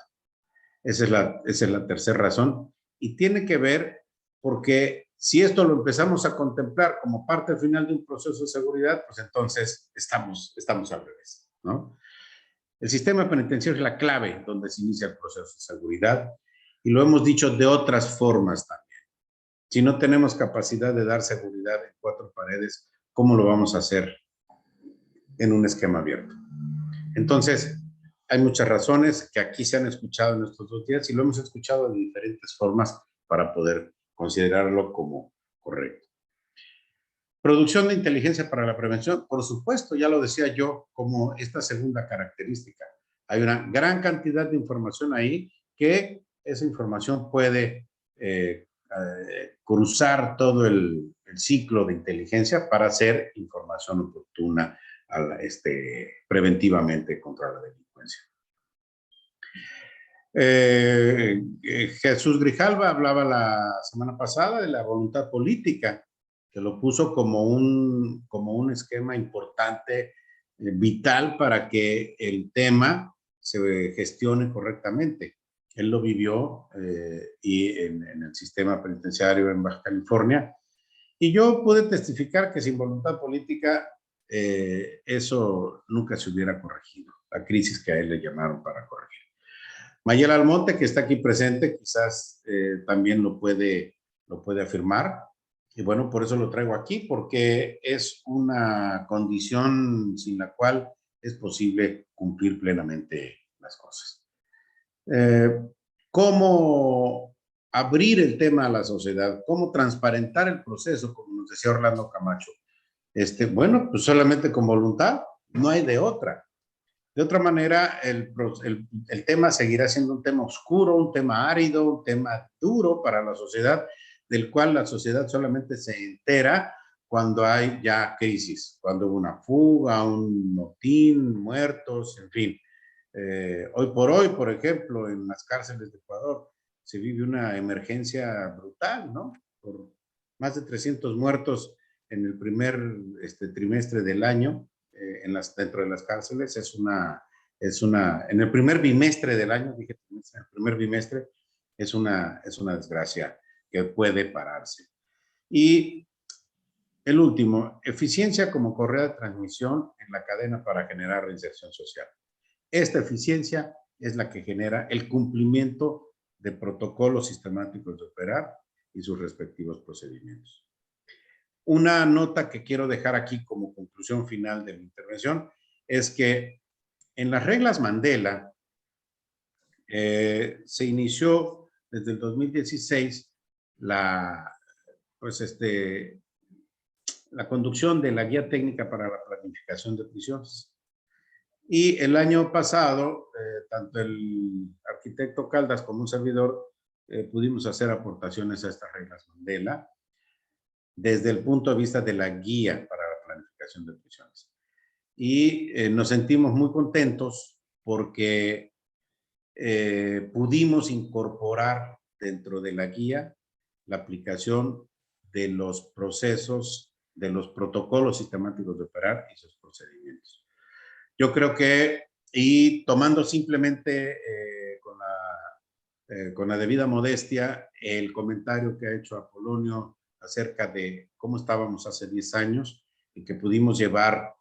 Esa es la tercera razón. Y tiene que ver porque si esto lo empezamos a contemplar como parte final de un proceso de seguridad, pues entonces estamos al revés, ¿no? El sistema penitenciario es la clave donde se inicia el proceso de seguridad y lo hemos dicho de otras formas también. Si no tenemos capacidad de dar seguridad en 4 paredes, ¿cómo lo vamos a hacer en un esquema abierto? Entonces, hay muchas razones que aquí se han escuchado en estos 2 días y lo hemos escuchado de diferentes formas para poder considerarlo como correcto. Producción de inteligencia para la prevención, por supuesto, ya lo decía yo, como esta segunda característica. Hay una gran cantidad de información ahí que esa información puede cruzar todo el ciclo de inteligencia para hacer información oportuna preventivamente contra la delincuencia. Jesús Grijalva hablaba la semana pasada de la voluntad política, que lo puso como un esquema importante, vital para que el tema se gestione correctamente. Él lo vivió y en el sistema penitenciario en Baja California, y yo pude testificar que sin voluntad política eso nunca se hubiera corregido, la crisis que a él le llamaron para corregir. Mayela Almonte, que está aquí presente, quizás también lo puede afirmar. Y bueno, por eso lo traigo aquí, porque es una condición sin la cual es posible cumplir plenamente las cosas. ¿Cómo abrir el tema a la sociedad? ¿Cómo transparentar el proceso, como nos decía Orlando Camacho? Bueno, pues solamente con voluntad, no hay de otra. De otra manera, el tema seguirá siendo un tema oscuro, un tema árido, un tema duro para la sociedad, del cual la sociedad solamente se entera cuando hay ya crisis, cuando hubo una fuga, un motín, muertos, en fin. Hoy por hoy, por ejemplo, en las cárceles de Ecuador se vive una emergencia brutal, ¿no? Por más de 300 muertos en el primer trimestre del año. Dentro de las cárceles en el primer bimestre del año, dije, en el primer bimestre es una desgracia que puede pararse. Y el último, eficiencia como correa de transmisión en la cadena para generar reinserción social. Esta eficiencia es la que genera el cumplimiento de protocolos sistemáticos de operar y sus respectivos procedimientos. Una nota que quiero dejar aquí como conclusión final de mi intervención es que en las reglas Mandela se inició desde el 2016 la conducción de la guía técnica para la planificación de prisiones. Y el año pasado, tanto el arquitecto Caldas como un servidor pudimos hacer aportaciones a estas reglas Mandela desde el punto de vista de la guía para la planificación de prisiones. Y nos sentimos muy contentos porque pudimos incorporar dentro de la guía la aplicación de los procesos, de los protocolos sistemáticos de operar y sus procedimientos. Yo creo que, y tomando simplemente con la debida modestia el comentario que ha hecho Apolonio acerca de cómo estábamos hace 10 años y que pudimos llevar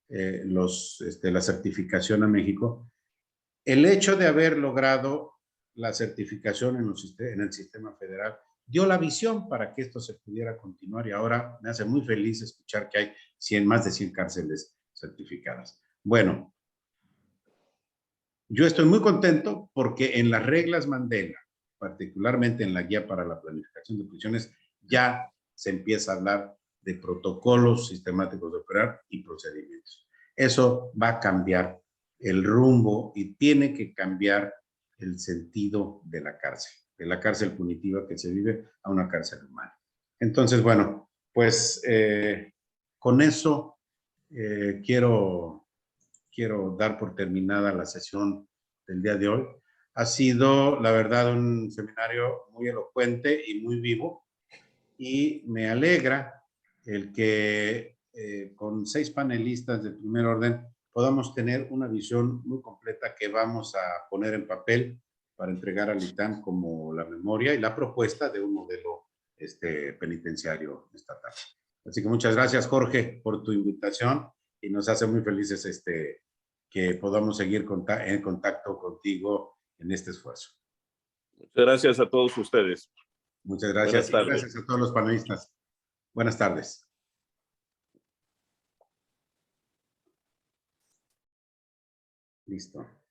la certificación a México, el hecho de haber logrado la certificación en el sistema federal dio la visión para que esto se pudiera continuar, y ahora me hace muy feliz escuchar que hay más de 100 cárceles certificadas. Bueno, yo estoy muy contento porque en las reglas Mandela, particularmente en la guía para la planificación de prisiones, ya se empieza a hablar de protocolos sistemáticos de operar y procedimientos. Eso va a cambiar el rumbo y tiene que cambiar el sentido de la cárcel punitiva que se vive a una cárcel humana. Entonces, bueno, pues con eso quiero dar por terminada la sesión del día de hoy. Ha sido, la verdad, un seminario muy elocuente y muy vivo, y me alegra el que con 6 panelistas de primer orden podamos tener una visión muy completa que vamos a poner en papel para entregar al ITAM como la memoria y la propuesta de un modelo penitenciario estatal. Así que muchas gracias, Jorge, por tu invitación, y nos hace muy felices que podamos seguir en contacto contigo en este esfuerzo. Muchas gracias a todos ustedes. Muchas gracias. Buenas tardes. Gracias a todos los panelistas. Buenas tardes. Listo.